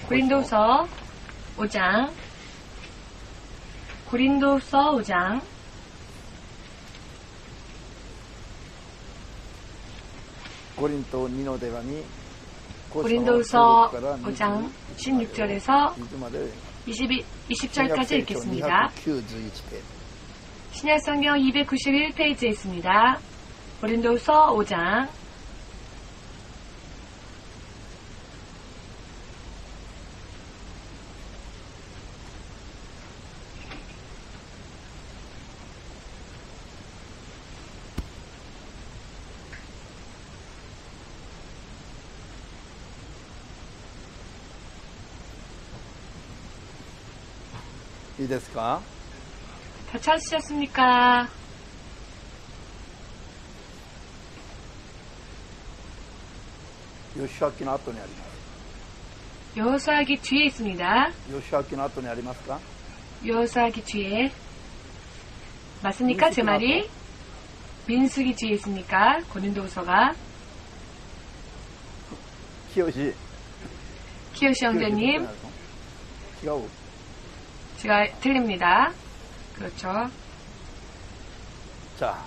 고린도서 5장 고린도서 5장 고린도서 5장 16절에서 20절까지 읽겠습니다. 신약성경 291페이지에 있습니다. 고린도서 5장いいですか? 다 찾으셨습니까? 요시아기の後にあります. 여호수아기 뒤에 있습니다. 요시아기の後にありますか? 여호수아기 뒤에 맞습니까? 제 말이? 민수기 뒤에 있습니까? 고린도후서가. 키요시 형제님, 제가 틀립니다. 그렇죠. 자,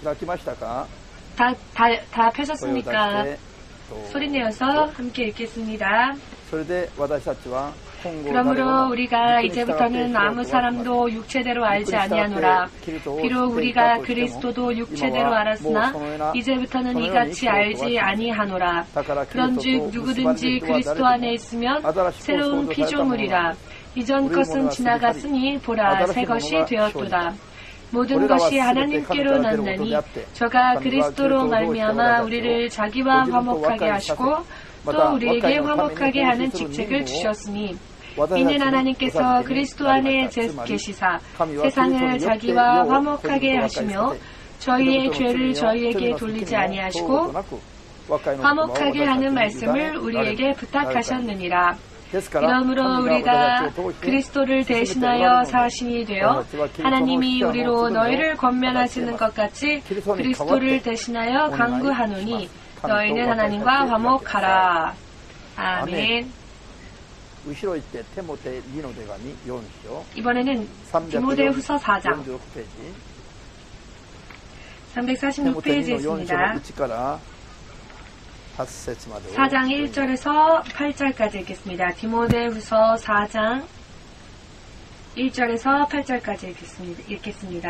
開きましたか? 다 펴셨습니까? 소리 내어서 함께 읽겠습니다. 그러므로 우리가 이제부터는 아무 사람도 육체대로 알지 아니하노라. 비록 우리가 그리스도도 육체대로 알았으나 이제부터는 이같이 알지 아니하노라. 그런즉 누구든지 그리스도 안에 있으면 새로운 피조물이라. 이전 것은 지나갔으니 보라 새 것이 되었도다. 모든 것이 하나님께로 났나니 저가 그리스도로 말미암아 우리를 자기와 화목하게 하시고 또 우리에게 화목하게 하는 직책을 주셨으니 이는 하나님께서 그리스도 안에 계시사 세상을 자기와 화목하게 하시며 저희의 죄를 저희에게 돌리지 아니하시고 화목하게 하는 말씀을 우리에게 부탁하셨느니라. 이러므로 우리가 그리스도를 대신하여 사신이 되어 하나님이 우리로 너희를 권면하시는 것 같이 그리스도를 대신하여 간구하노니 너희는 하나님과 화목하라. 아멘. 이번에는 디모데후서 4장 346페이지에 있습니다. 4장 1절에서 8절까지 읽겠습니다. 디모데후서 4장 1절에서 8절까지 읽겠습니다. 디모데후서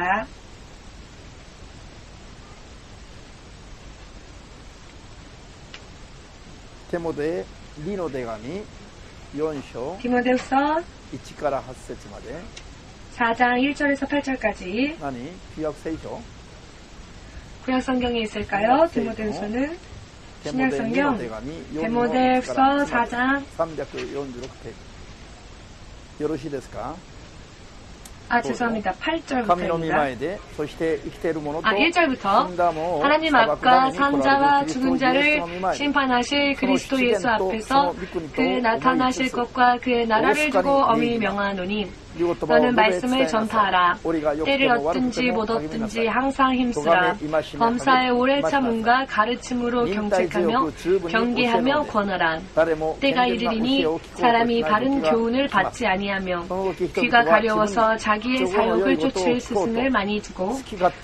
4장 1절에서 8절까지 구약성경에 있을까요? 디모데후서는 신약성경 디모데후서 4장 よろしいですか? 죄송합니다. 8절부터입니다. 1절부터 하나님 앞과 산자와 죽은 자를 심판하실 그리스도 예수 앞에서 그 나타나실 것과 그의 나라를 두고 엄히 명하노니 너는 말씀을 전파하라. 때를 얻든지 못 얻든지 항상 힘쓰라. 범사에 오래 참음과 가르침으로 경책하며 경계하며 권하라. 때가 이르리니 사람이 바른 교훈을 받지 아니하며 귀가 가려워서 자기의 사욕을 쫓을 스승을 많이 두고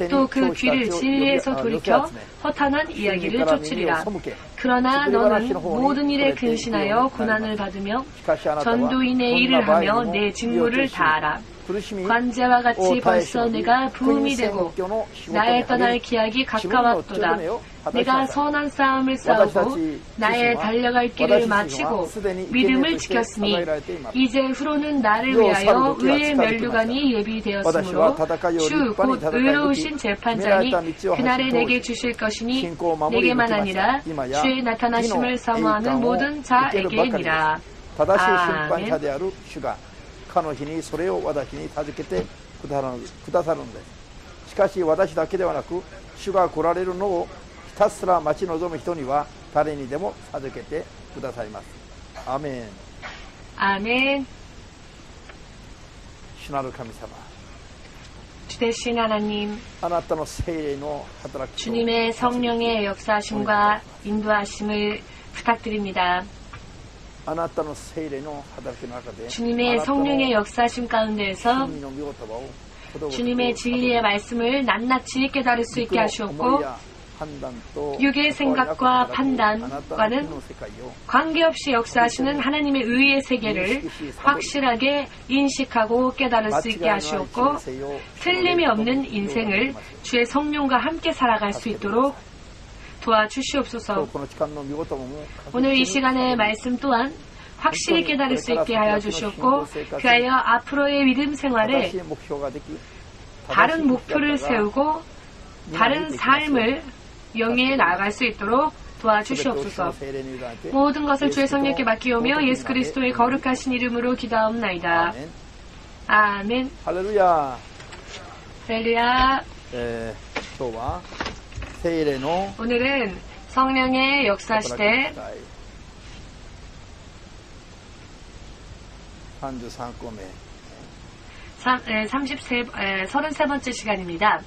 또 그 귀를 진리에서 돌이켜 허탄한 이야기를 쫓으리라. 그러나 너는 모든 일에 근신하여 고난을 받으며 전도인의 일을 하며 내 직무를 다하라. 관제와 같이 벌써 내가 부음이 되고 나의 떠날 기약이 가까웠도다. 내가 선한 싸움을 싸우고 나의 달려갈 길을 마치고 믿음을 지켰으니 이제 후로는 나를 위하여 의의 면류관이 예비되었으므로 주 곧 의로우신 재판장이 그날에 내게 주실 것이니 내게만 아니라 주의 나타나심을 사모하는 모든 자에게니라. 아멘. かの日にそれを私に授けてくださるのです。しかし私だけではなく主が来られるのをひたすら待ち望む人には誰にでも授けてくださいます。アーメン。アーメン。主なる神様、 주되신 하나님, 주님의 성령의 역사하심과 인도하심을 부탁드립니다. あなたの聖霊の働きの中で 주님의 성령의 역사심 가운데에서 神の御言葉をことごとく 주님의 진리의 말씀을 낱낱이 깨달을 수 있게 肉の 하시옵고 思いや判断と 육의 생각과 あなたの 판단과는 国の世界を 관계없이 역사하시는 하나님의 의의 세계를 확실하게 인식하고 깨달을 수 있게 間違いのない 하시옵고 人生を 틀림이 없는 인생을 주의 성령과 함께 살아갈 수 있도록 今 도와주시옵소서. 日この時間の御言葉も 오늘 이 시간의 말씀 또한 확실히 깨달을 수 있게 하여 주시옵고 그하여 앞으로의 믿음 正 생활에 しい目標ができ 다른 목표를 세우고 다른 삶을 영위해 나아갈 수 있도록 全てを主の 도와주시옵소서. 聖霊に委ねて 모든 것을 주의 성령께 맡기오며 예수 그리스도의 거룩하신 이름으로 기도하옵나이다. アーメン 아멘. ハレルヤ、 할렐루야. 今日は聖霊の 오늘은 성령의 働 역사시대 きたい33個目 33번째 시간입니다.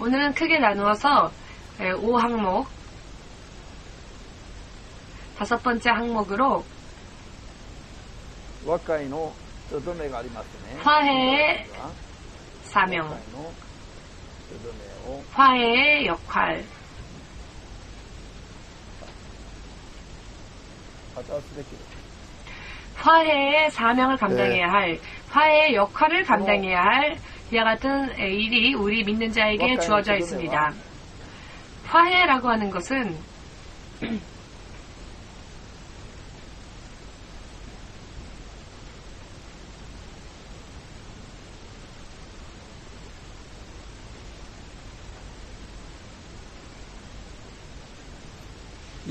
오늘은 크게 나누어서 5항목, 5번째 항목으로 和解のとどめがありますね。 화해의 和 사명, 解のとどめを 화해의 역할, 果たすべきです。 화해의 사명을 감당해야 할, 화해의 역할을 감당해야 할 이와 같은 일이 우리 믿는 자에게 주어져 있습니다. 화해라고 하는 것은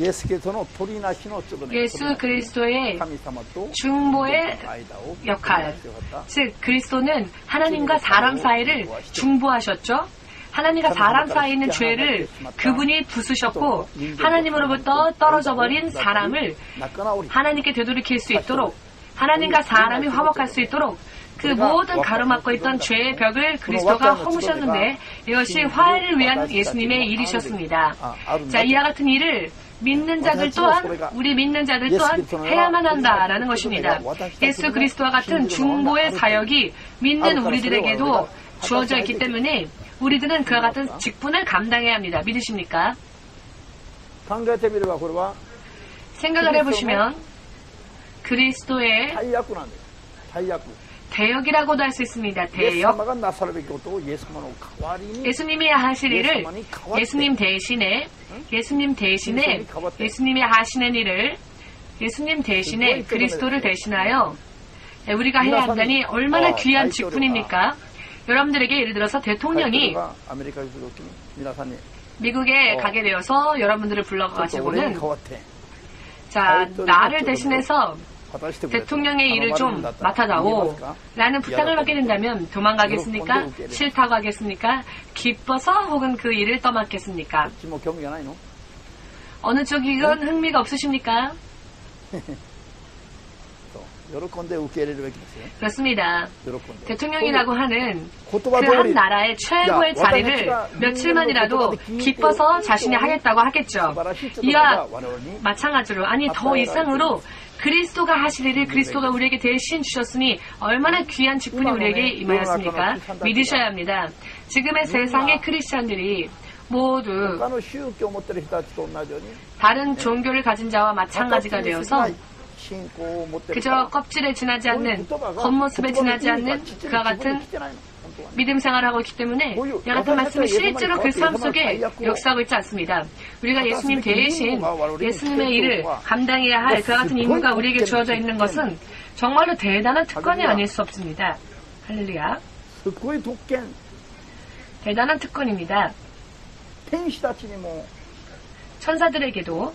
예수 그리스도의 중보의 역할, 즉 그리스도는 하나님과 사람 사이를 중보하셨죠. 하나님과 사람 사이에 있는 죄를 그분이 부수셨고 하나님으로부터 떨어져 버린 사람을 하나님께 되돌이킬 수 있도록, 하나님과 사람이 화목할 수 있도록 그 모든 가로막고 있던 죄의 벽을 그리스도가 허무셨는데 이것이 화해를 위한 예수님의 일이셨습니다. 자, 이와 같은 일을 믿는 자들 또한, 우리 믿는 자들 또한 해야만 한다라는 것입니다. 예수 그리스도와 같은 중보의 사역이 믿는 우리들에게도 주어져 있기 때문에 우리들은 그와 같은 직분을 감당해야 합니다. 믿으십니까? 생각을 해보시면 그리스도의 대역이라고도 할 수 있습니다. 대역. 예수님이 하실 일을 예수님 대신에 예수님이 하시는 일을 예수님 대신에 그리스도를 대신하여 우리가 해야 한다니 얼마나 귀한 직분입니까? 여러분들에게 예를 들어서 대통령이 미국에 가게 되어서 여러분들을 불러가지고는 자, 나를 대신해서 대통령의 일을 좀 맡아다오 라는 부탁을 받게 된다면 도망가겠습니까? 싫다고 하겠습니까? 기뻐서 혹은 그 일을 떠맡겠습니까? 어느 쪽이건 흥미가 없으십니까? 그렇습니다. 대통령이라고 하는 그 한 나라의 최고의 자리를 며칠만이라도 기뻐서 자신이 하겠다고 하겠죠. 이와 마찬가지로, 아니 더 이상으로 그리스도가 하실 일을 그리스도가 우리에게 대신 주셨으니 얼마나 귀한 직분이 우리에게 임하였습니까? 믿으셔야 합니다. 지금의 세상의 크리스찬들이 모두 다른 종교를 가진 자와 마찬가지가 되어서 그저 껍질에 지나지 않는, 겉모습에 지나지 않는 그와 같은 믿음 생활을 하고 있기 때문에 이 같은 말씀은 실제로 그 삶 속에 역사하고 있지 않습니다. 우리가 예수님 대신 예수님의 일을 감당해야 할 그와 같은 임무가 우리에게 주어져 있는 것은 정말로 대단한 특권이 아닐 수 없습니다. 할렐루야. 대단한 특권입니다. 천사들에게도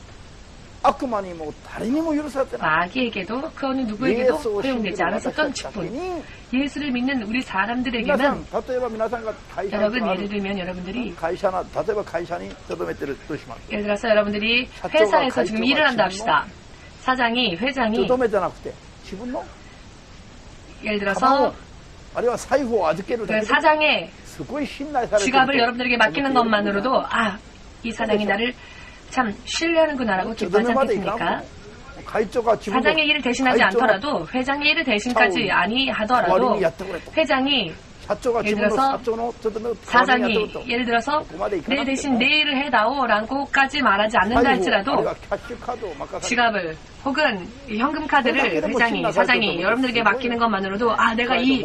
마귀에게도 그 어느 누구에게도 허용되지 않았었던 직분, 예수를 믿는 우리 사람들에게는, 여러분 예를 들면 여러분들이 예를 들어서 여러분들이 회사에서 지금 일을 한다 합시다. 회장이 예를 들어서 그 사장의 지갑을 여러분들에게 맡기는 것만으로도 이 사장이 나를 참 신뢰하는구나라고 기뻐하지 않겠습니까? 사장의 일을 대신하지 않더라도 회장의 일을 대신까지 아니하더라도 회장이 예를 들어서 사장이 예를 들어서 내 대신 내 일을 해다오라고까지 말하지 않는다 할지라도 지갑을 혹은 현금카드를 회장이 사장이 여러분들에게 맡기는 것만으로도 내가 이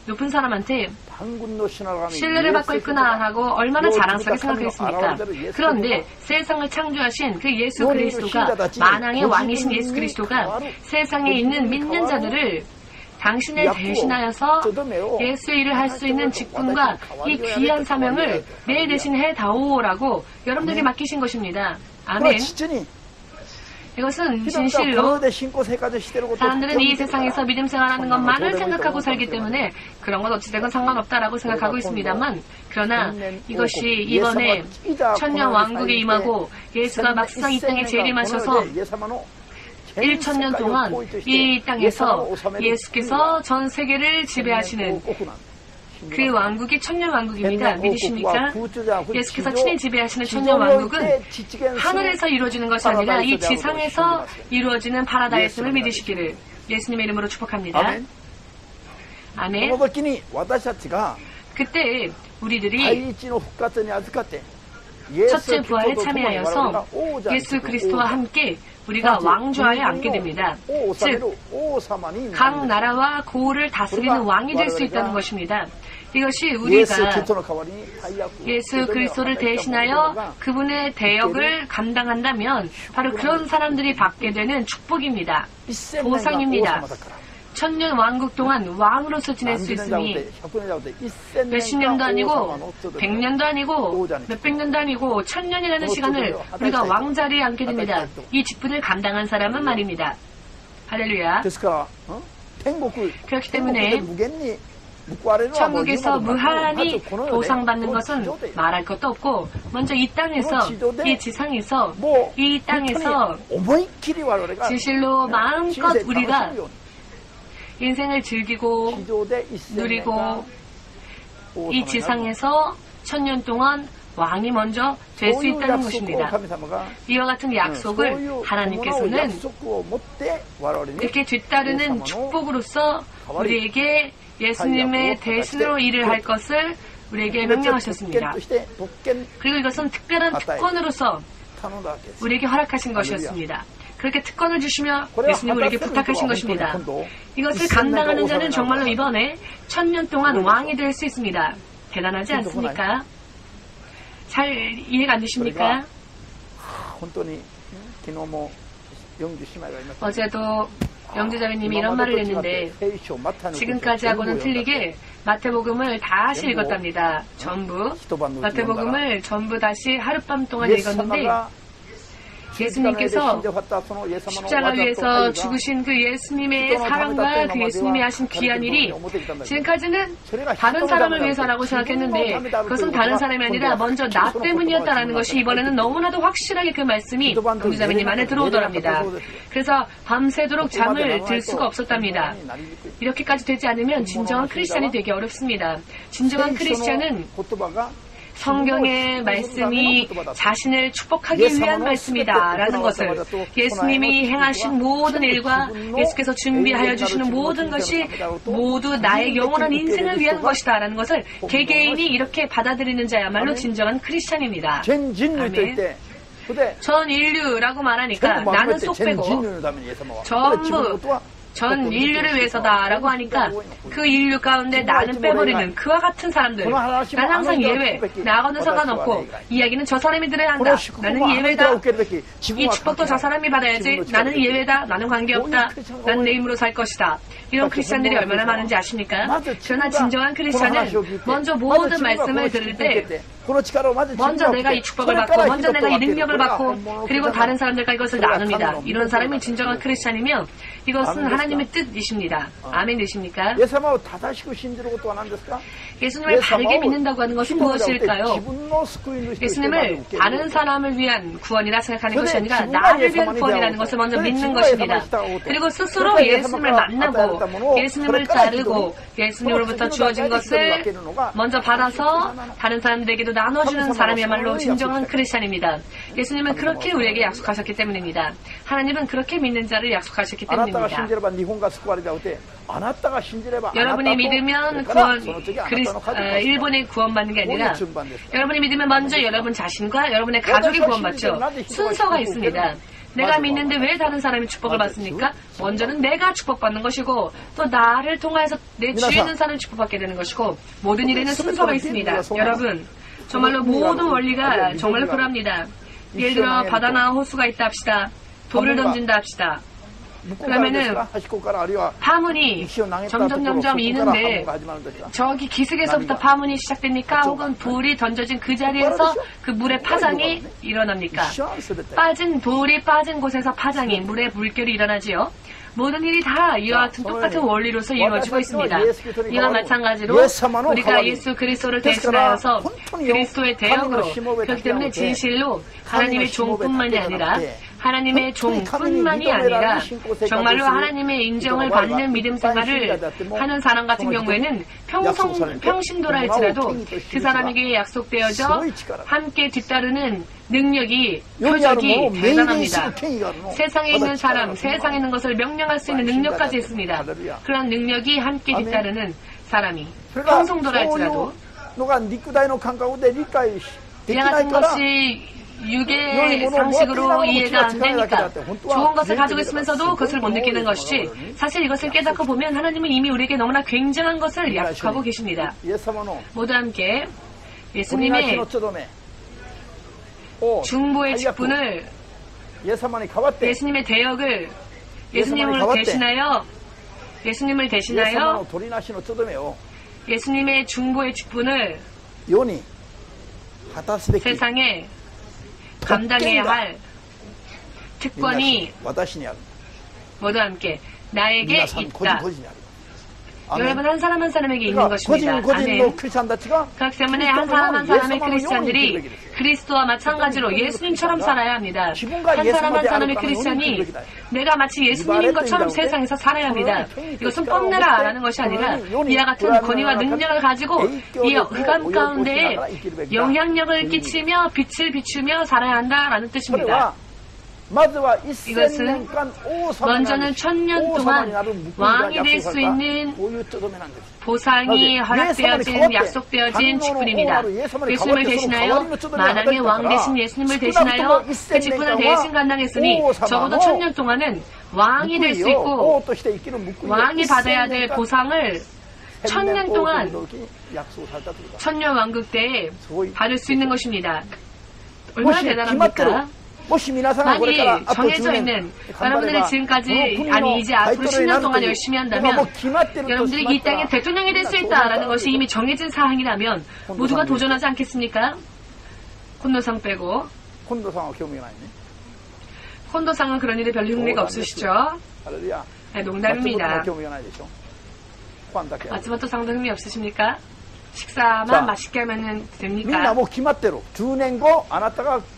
높은 사람한테 신뢰를 받고 있구나 하고 얼마나 자랑스럽게 생각하겠습니까? 그런데 세상을 창조하신 그 예수 그리스도가 만왕의 왕이신 예수 그리스도가 세상에 있는 믿는 자들을 당신을 대신하여서 예수의 일을 할 수 있는 직분과 이 귀한 사명을 내 대신 해다오라고 여러분들에게 맡기신 것입니다. 아멘. 이것은 진실로 사람들은 이 세상에서 믿음 생활하는 것만을 생각하고 살기 때문에 그런 건 어찌되건 상관없다라고 생각하고 있습니다만 그러나 이것이 이번에 천년 왕국에 임하고 예수가 막상 이 땅에 재림하셔서 1000년 동안 이 땅에서 예수께서 전 세계를 지배하시는 그 왕국이 천년 왕국입니다. 믿으십니까? 예수께서 친히 지배하시는 천년 왕국은 하늘에서 이루어지는 것이 아니라 이 지상에서 이루어지는 파라다이스를 믿으시기를 예수님의 이름으로 축복합니다. 아멘. 그때 우리들이 첫째 부활에 참여하여서 예수 그리스도와 함께 우리가 왕좌에 앉게 됩니다. 즉, 각 나라와 고을을 다스리는 왕이 될 수 있다는 것입니다. 이것이 우리가 예수 그리스도를 대신하여 그분의 대역을 감당한다면 바로 그런 사람들이 받게 되는 축복입니다. 보상입니다. 천년 왕국 동안 왕으로서 지낼 수 있으니 몇십 년도 아니고 100년도 아니고 몇백 년도 아니고 1000년이라는 시간을 우리가 왕자리에 앉게 됩니다. 이 직분을 감당한 사람은 말입니다. 할렐루야. 그렇기 때문에 천국에서 무한히 보상받는 것은 말할 것도 없고 먼저 이 땅에서 이 지상에서 이 땅에서 진실로 마음껏 우리가 인생을 즐기고 누리고 이 지상에서 1000년 동안 왕이 먼저 될 수 있다는 것입니다. 이와 같은 약속을 하나님께서는 이렇게 뒤따르는 축복으로서 우리에게 예수님의 대신으로 일을 할 것을 우리에게 명령하셨습니다. 그리고 이것은 특별한 특권으로서 우리에게 허락하신 것이었습니다. 그렇게 특권을 주시며 예수님 우리에게 부탁하신 것입니다. 이것을 감당하는 자는 정말로 이번에 1000년 동안 왕이 될 수 있습니다. 대단하지 않습니까? 잘 이해가 안 되십니까? 어제도 영주자매님이 이런 말을 했는데 지금까지하고는 틀리게 마태복음을 다시 읽었답니다. 전부 마태복음을 전부 다시 하룻밤 동안 읽었는데 예수님께서 십자가 위에서 죽으신 그 예수님의 사랑과 그 예수님이 하신 귀한 일이 지금까지는 다른 사람을 위해서라고 생각했는데 그것은 다른 사람이 아니라 먼저 나 때문이었다라는 것이 이번에는 너무나도 확실하게 그 말씀이 동주자매님 안에 들어오더랍니다. 그래서 밤새도록 잠을 들 수가 없었답니다. 이렇게까지 되지 않으면 진정한 크리스찬이 되기 어렵습니다. 진정한 크리스찬은 성경의 말씀이 자신을 축복하기 위한 말씀이다 라는 것을 예수님이 행하신 모든 일과 예수께서 준비하여 주시는 모든 것이 모두 나의 영원한 인생을 위한 것이다 라는 것을 개개인이 이렇게 받아들이는 자야말로 진정한 크리스찬입니다. 아멘. 전 인류라고 말하니까 나는 쏙 빼고 전부 전 인류를 위해서다라고 하니까 그 인류 가운데 나는 빼버리는 그와 같은 사람들 나는 항상 예외 나하고는 상관없고 이야기는 저 사람이 들어야 한다 나는 예외다 이 축복도 저 사람이 받아야지 나는 예외다 나는 관계없다 난 내 힘으로 살 것이다 이런 크리스찬들이 얼마나 많은지 아십니까? 그러나 진정한 크리스찬은 먼저 모든 말씀을 들을 때 먼저 내가 이 축복을 받고 먼저 내가 이 능력을 받고 그리고 다른 사람들과 이것을 나눕니다. 이런 사람이 진정한 크리스찬이며 이것은 하나님의 뜻이십니다. 아멘 되십니까? 예수님을 바르게 믿는다고 하는 것은 무엇일까요? 예수님을 다른 사람을 위한 구원이라 생각하는 것이 아니라 나를 위한 구원이라는 것을 먼저 믿는 것입니다. 그리고 스스로 예수님을 만나고 예수님을 따르고 예수님으로부터 주어진 것을 먼저 받아서 다른 사람들에게도 나눠주는 사람이야말로 진정한 크리스찬입니다. 예수님은 그렇게 우리에게 약속하셨기 때문입니다. 하나님은 그렇게 믿는 자를 약속하셨기 때문입니다. 여러분이 믿으면 일본에 구원받는 게 아니라 여러분이 믿으면 먼저 여러분 자신과 여러분의 가족이 구원받죠. 순서가 있습니다. 내가 믿는데 왜 다른 사람이 축복을 받습니까? 먼저는 내가 축복받는 것이고 또 나를 통하여서 내 주위에 있는 사람이 축복받게 되는 것이고 모든 일에는 순서가 있습니다. 여러분 정말로 모든 원리가 정말로 그럽니다. 예를 들어 바다나 호수가 있다 합시다. 돌을 던진다 합시다. 그러면은 파문이 점점 이는데 저기 기슭에서부터 파문이 시작됩니까? 혹은 돌이 던져진 그 자리에서 그 물의 파장이 일어납니까? 돌이 빠진 곳에서 파장이 물의 물결이 일어나지요. 모든 일이 다 이와 같은 똑같은 원리로서 이루어지고 있습니다. 이와 마찬가지로 우리가 예수 그리스도를 대신하여서 그리스도의 대역으로 그렇기 때문에 진실로 하나님의 종뿐만이 아니라 정말로 하나님의 인정을 받는 믿음 생활을 하는 사람 같은 경우에는 평신도라 할지라도 그 사람에게 약속되어져 함께 뒤따르는 능력이, 표적이 대단합니다. 세상에 있는 사람, 세상에 있는 것을 명령할 수 있는 능력까지 있습니다. 그런 능력이 함께 뒤따르는 사람이 평성도라 할지라도 이와 같은 것이 육의 상식으로 이해가 안 되니까 좋은 것을 가지고 있으면서도 그것을 못 느끼는 것이지 사실 이것을 깨닫고 보면 하나님은 이미 우리에게 너무나 굉장한 것을 약속하고 계십니다. 모두 함께 예수님의 중보의 직분을 예수님의 대역을 예수님을 대신하여 예수님의 중보의 직분을 세상에 감당해야 할 특권이 모두 함께 나에게 있다. 여러분 한 사람 한 사람에게 있는 것입니다. 아멘. 그렇기 때문에 한 사람 한 사람의 크리스찬들이 그리스도와 마찬가지로 예수님처럼 살아야 합니다. 한 사람 한 사람의 크리스찬이 내가 마치 예수님인 것처럼 세상에서 살아야 합니다. 이것은 뽐내라 라는 것이 아니라 이와 같은 권위와 능력을 가지고 이 흑암 가운데에 영향력을 끼치며 빛을 비추며 살아야 한다라는 뜻입니다. 이것은 먼저는 1000년 동안 왕이 될 수 있는 보상이 허락되어진 약속되어진 직분입니다. 예수님을 대신하여 만왕의 왕 대신 예수님을 대신하여 그 직분을 대신 감당했으니 적어도 1000년 동안은 왕이 될 수 있고 왕이 받아야 될 보상을 1000년 동안 1000년 왕국 때에 받을 수 있는 것입니다. 얼마나 대단합니까? 만일 정해져 있는 여러분들이 지금까지 이제 앞으로 10년 동안 열심히 한다면 여러분들이 이 땅의 대통령이 될 수 있다라는 것이 이미 정해진 사항이라면 모두가 도전하지 않겠습니까? 콘도상 빼고. 콘도상은 그런 일에 별로 흥미가 없으시죠? 네, 농담입니다. 마츠모토 상도 흥미 없으십니까? 식사만 맛있게 하면 됩니까?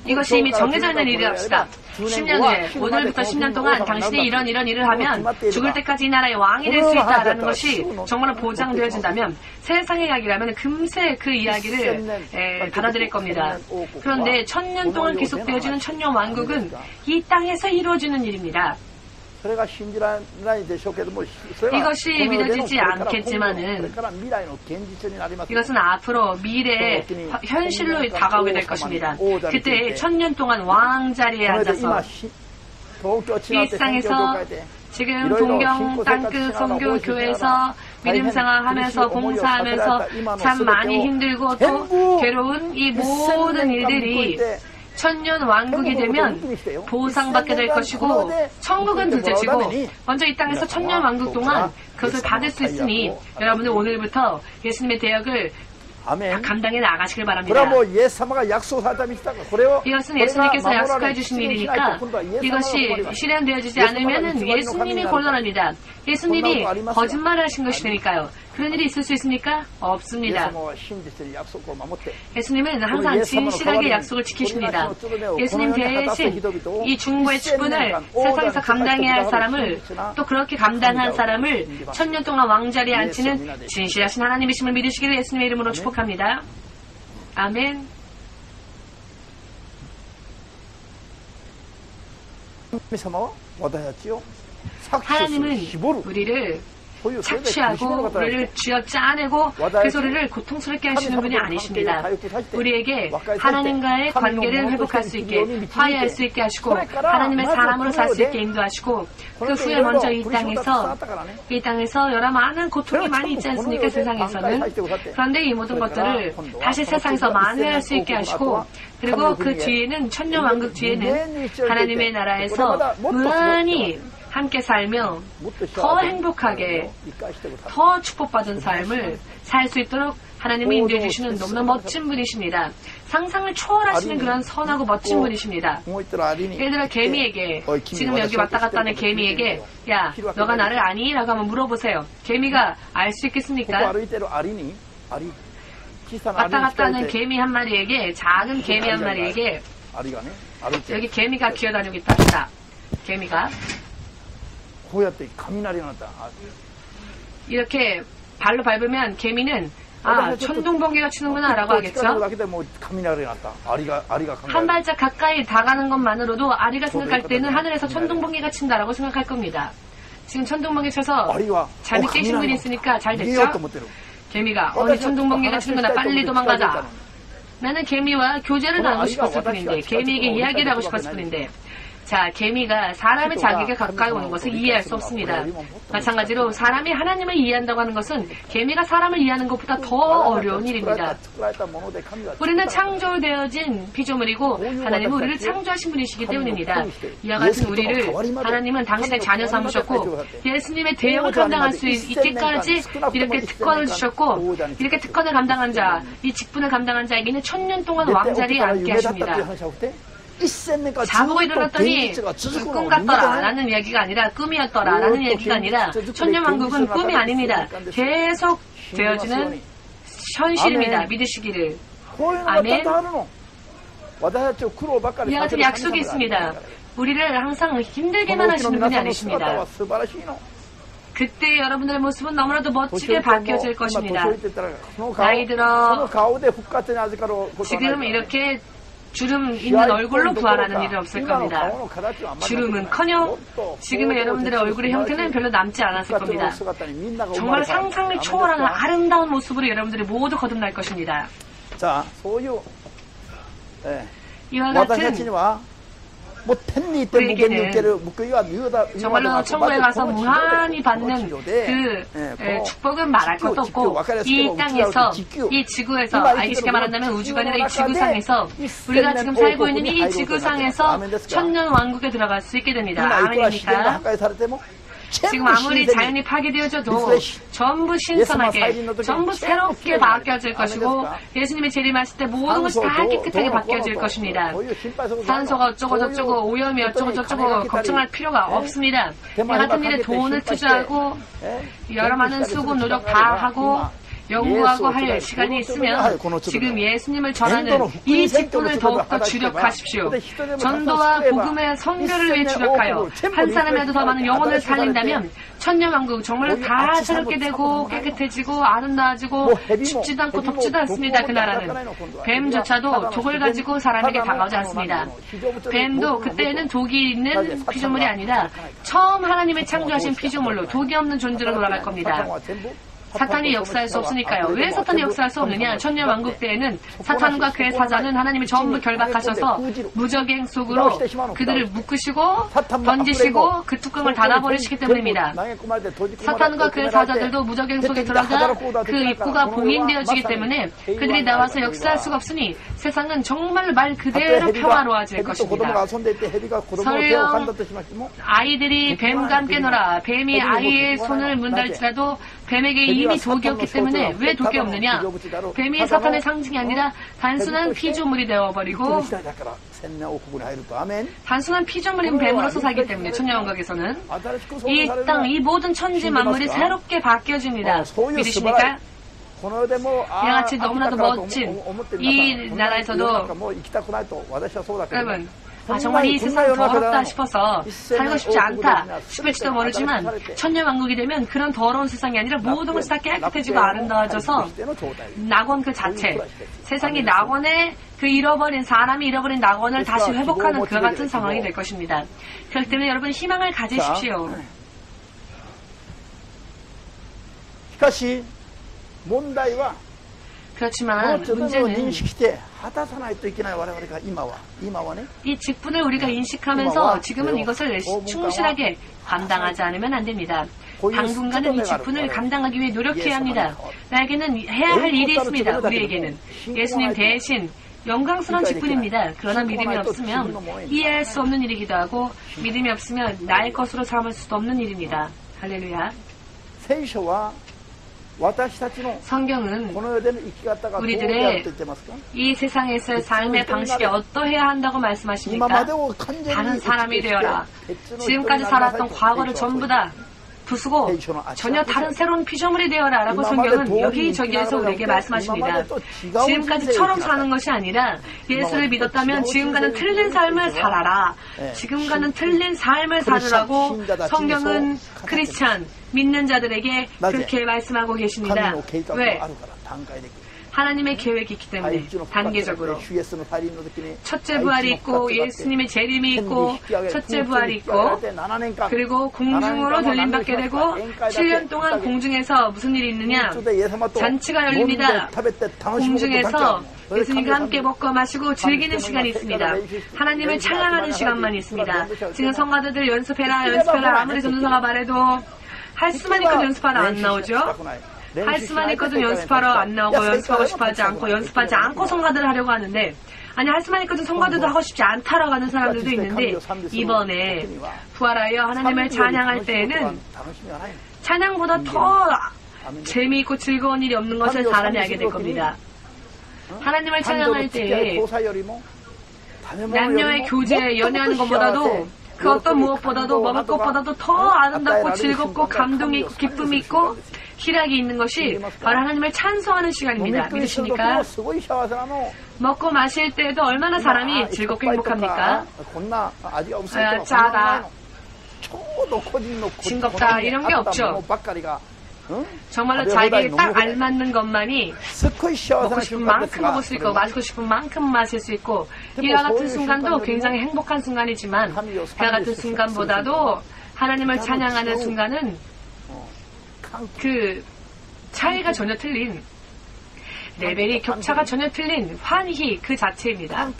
이것이 이미 정해져 있는 일이랍시다. 10년 후에 오늘부터 10년 동안 당신이 이런 일을 하면 죽을 때까지 이 나라의 왕이 될 수 있다라는 것이 정말로 보장되어진다면 세상의 이야기라면 금세 그 이야기를 받아들일 겁니다. 그런데 1000년 동안 계속되어지는 천년 왕국은 이 땅에서 이루어지는 일입니다. 이것이 믿어지지 않겠지만은 이것은 앞으로 미래의 현실로 다가오게 될 것입니다. 그때 1000년 동안 왕 자리에 앉아서 이 땅에서 지금 동경 땅끝 선교교회에서 믿음생활하면서 봉사하면서 참 많이 힘들고 또 괴로운 이 모든 일들이 1000년 왕국이 되면 보상받게 될 것이고 천국은 둘째치고 먼저 이 땅에서 1000년 왕국 동안 그것을 받을 수 있으니 여러분들 오늘부터 예수님의 대역을 감당해 나가시길 바랍니다. 이것은 예수님께서 약속해 주신 일이니까 이것이 실현되어지지 않으면 예수님이 곤란합니다. 예수님이 거짓말을 하신 것이 되니까요. 그런 일이 있을 수 있습니까? 없습니다. 예수님은 항상 진실하게 약속을 지키십니다. 예수님 대신 이 중보의 직분을 세상에서 감당해야 할 사람을 또 그렇게 감당한 사람을 1000년 동안 왕자리에 앉히는 진실하신 하나님이심을 믿으시기를 예수님의 이름으로 축복합니다. 아멘. 하나님은 우리를 착취하고 우리를 쥐어짜내고 그 소리를 고통스럽게 하시는 분이 아니십니다. 우리에게 하나님과의 관계를 회복할 수 있게, 화해할 수 있게 하시고 하나님의 사람으로 살 수 있게 인도하시고 그 후에 먼저 이 땅에서 여러 많은 고통이 많이 있지 않습니까? 세상에서는. 그런데 이 모든 것들을 다시 세상에서 만회할 수 있게 하시고 그리고 그 뒤에는 천년왕국 뒤에는 하나님의 나라에서 무한히 함께 살며 더 행복하게 더 축복받은 삶을 살 수 있도록 하나님이 인도해 주시는 너무나 멋진 분이십니다. 상상을 초월하시는 그런 선하고 멋진 분이십니다. 예를 들어 개미에게, 지금 여기 왔다 갔다 하는 개미에게 야, 너가 나를 아니? 라고 한번 물어보세요. 개미가 알 수 있겠습니까? 왔다 갔다 하는 개미 한 마리에게, 작은 개미 한 마리에게 여기 개미가 기어다니고 있다 합니다. 개미가 이렇게 발로 밟으면 개미는 천둥번개가 치는구나 라고 하겠죠. 한 발짝 가까이 다가는 것만으로도 아리가 생각할 때는 하늘에서 천둥번개가 친다라고 생각할 겁니다. 지금 천둥번개 쳐서 잘못 깨신 분이 있으니까 잘 됐죠? 개미가 천둥번개가 치는구나, 빨리 도망가자. 나는 개미와 교제를 나누고 싶었을 뿐인데, 개미에게 이야기를 하고 싶었을 뿐인데, 자, 개미가 사람의 자기에게 가까이 오는 것을 이해할 수 없습니다. 마찬가지로 사람이 하나님을 이해한다고 하는 것은 개미가 사람을 이해하는 것보다 더 어려운 일입니다. 우리는 창조되어진 피조물이고 하나님은 우리를 창조하신 분이시기 때문입니다. 이와 같은 우리를 하나님은 당신의 자녀 삼으셨고 예수님의 대역을 감당할 수 있게까지 이렇게 특권을 주셨고 이렇게 특권을 감당한 자, 이 직분을 감당한 자에게는 1000년 동안 왕자리에 앉게 하십니다. 자고 일어났더니 꿈 같더라 라는 이야기가 아니라 꿈이었더라 라는 이야기가 아니라 천년왕국은 꿈이 아닙니다. 계속 되어지는 현실입니다. 믿으시기를. 아멘. 이와 같은 약속이 있습니다. 우리를 항상 힘들게만 하시는 분이 아니십니다. 그때 여러분들의 모습은 너무나도 멋지게 바뀌어질 것입니다. 나이 들어 지금 이렇게 주름 있는 얼굴로 부활하는 일은 없을 겁니다. 주름은커녕 지금의 여러분들의 얼굴의 형태는 별로 남지 않았을 겁니다. 정말 상상을 초월하는 아름다운 모습으로 여러분들이 모두 거듭날 것입니다. 이와 같은 우리에게는 정말로 천국에 가서 무한히 받는 그 축복은 말할 것도 없고 이 땅에서, 이 지구에서, 알기 쉽게 말한다면 우주가 아니라 이 지구상에서 우리가 지금 살고 있는 이 지구상에서 천년왕국에 들어갈 수 있게 됩니다. 아멘입니까? 지금 아무리 자연이 파괴되어져도 전부 신선하게, 전부 새롭게 바뀌어질 것이고 예수님이 재림하실 때 모든 것이 다 깨끗하게 바뀌어질 것입니다. 산소가 어쩌고 저쩌고 오염이 어쩌고 저쩌고 걱정할 필요가 없습니다. 이 같은 일에 돈을 투자하고 여러 많은 수고 노력 다 하고 연구하고 할 시간이 있으면 지금 예수님을 전하는 이 직분을 더욱더 주력하십시오. 전도와 복음의 선교를 위해 주력하여 한 사람이라도 더 많은 영혼을 살린다면 천년왕국 정말로 다 새롭게 되고 깨끗해지고 아름다워지고 춥지도 않고 덥지도 않습니다. 그 나라는 뱀조차도 독을 가지고 사람에게 다가오지 않습니다. 뱀도 그때는 독이 있는 피조물이 아니라 처음 하나님이 창조하신 피조물로 독이 없는 존재로 돌아갈 겁니다. 사탄이 역사할 수 없으니까요. 왜 사탄이 역사할 수 없느냐? 천년왕국 때에는 사탄과 그의 사자는 하나님이 전부 결박하셔서 무적행 속으로 그들을 묶으시고 던지시고 그 뚜껑을 닫아버리시기 때문입니다. 사탄과 그의 사자들도 무적행 속에 들어가 그 입구가 봉인되어지기 때문에 그들이 나와서 역사할 수가 없으니 세상은 정말 말 그대로 평화로워질 것입니다. 설령 아이들이 뱀과 함께 놀아 뱀이 아이의 손을 문달지라도 뱀에게 이미 독이 없기 때문에 왜 독이 없느냐? 뱀이 사탄의 상징이 아니라 단순한 피조물이 되어버리고 단순한 피조물인 뱀으로서 살기 때문에 천년왕국에서는 이 땅, 이 모든 천지 만물이 새롭게 바뀌어집니다. 믿으십니까? 이와 같이 너무나도 멋진 이 나라에서도 여러분 정말 이 세상이 더럽다 싶어서 살고 싶지 않다 싶을지도 모르지만 천년왕국이 되면 그런 더러운 세상이 아니라 모든 것이 다 깨끗해지고 아름다워져서 낙원 그 자체, 세상이 낙원에 그 사람이 잃어버린 낙원을 다시 회복하는 그와 같은 상황이 될 것입니다. 그렇기 때문에 여러분 희망을 가지십시오. しかし問題は 그렇지만 문제는 이 직분을 우리가 인식하면서 지금은 이것을 충실하게 감당하지 않으면 안 됩니다. 당분간은 이 직분을 감당하기 위해 노력해야 합니다. 나에게는 해야 할 일이 있습니다. 우리에게는 예수님 대신 영광스러운 직분입니다. 그러나 믿음이 없으면 이해할 수 없는 일이기도 하고 믿음이 없으면 나의 것으로 삼을 수도 없는 일입니다. 할렐루야. 성경은 우리들의 이 세상에서의 삶의 방식이 어떠해야 한다고 말씀하십니까? 다른 사람이 되어라. 지금까지 살았던 과거를 전부 다 부수고 전혀 다른 새로운 피조물이 되어라 라고 성경은 여기저기에서 우리에게 말씀하십니다. 지금까지처럼 사는 것이 아니라 예수를 믿었다면 지금과는 틀린 삶을 살아라. 지금과는 틀린 삶을 살으라고 성경은 크리스찬 믿는 자들에게 그렇게 말씀하고 계십니다. 왜? 하나님의 계획이 있기 때문에 단계적으로 첫째 부활이 있고 예수님의 재림이 있고 첫째 부활이 있고 그리고 공중으로 들림받게 되고 7년 동안 공중에서 무슨 일이 있느냐? 잔치가 열립니다. 공중에서 예수님과 함께 먹고 마시고 즐기는 시간이 있습니다. 하나님을 찬양하는 시간만 있습니다. 지금 성가대들 연습해라 아무리 전도사가 말해도 할 수만 있거든 연습하러 안 나오죠? 할 수만 있거든 연습하러 안 나오고 연습하고 싶어하지 않고 연습하지 않고 성가들을 하려고 하는데 아니 할 수만 있거든 성가들도 하고 싶지 않다라고 하는 사람들도 있는데 이번에 부활하여 하나님을 찬양할 때에는 찬양보다 더 재미있고 즐거운 일이 없는 것을 사람이 알게 될 겁니다. 하나님을 찬양할 때에 남녀의 교제 연애하는 것보다도 그 어떤 무엇보다도 먹을 것보다도 더 아름답고 즐겁고 감동이 있고 기쁨이 있고 희락이 있는 것이 바로 하나님을 찬송하는 시간입니다. 믿으십니까? 먹고 마실 때도 얼마나 사람이 즐겁고 행복합니까? 짜다, 싱겁다 이런 게 없죠. 정말로 자기에게 딱 알맞는 것만이 먹고 싶은 만큼 먹을 수 있고 마시고 싶은 만큼 마실 수 있고 이와 같은 순간도 굉장히 행복한 순간이지만 그와 같은 순간보다도 하나님을 찬양하는 순간은 그 차이가 전혀 틀린 레벨이 격차가 전혀 틀린 환희 그 자체입니다.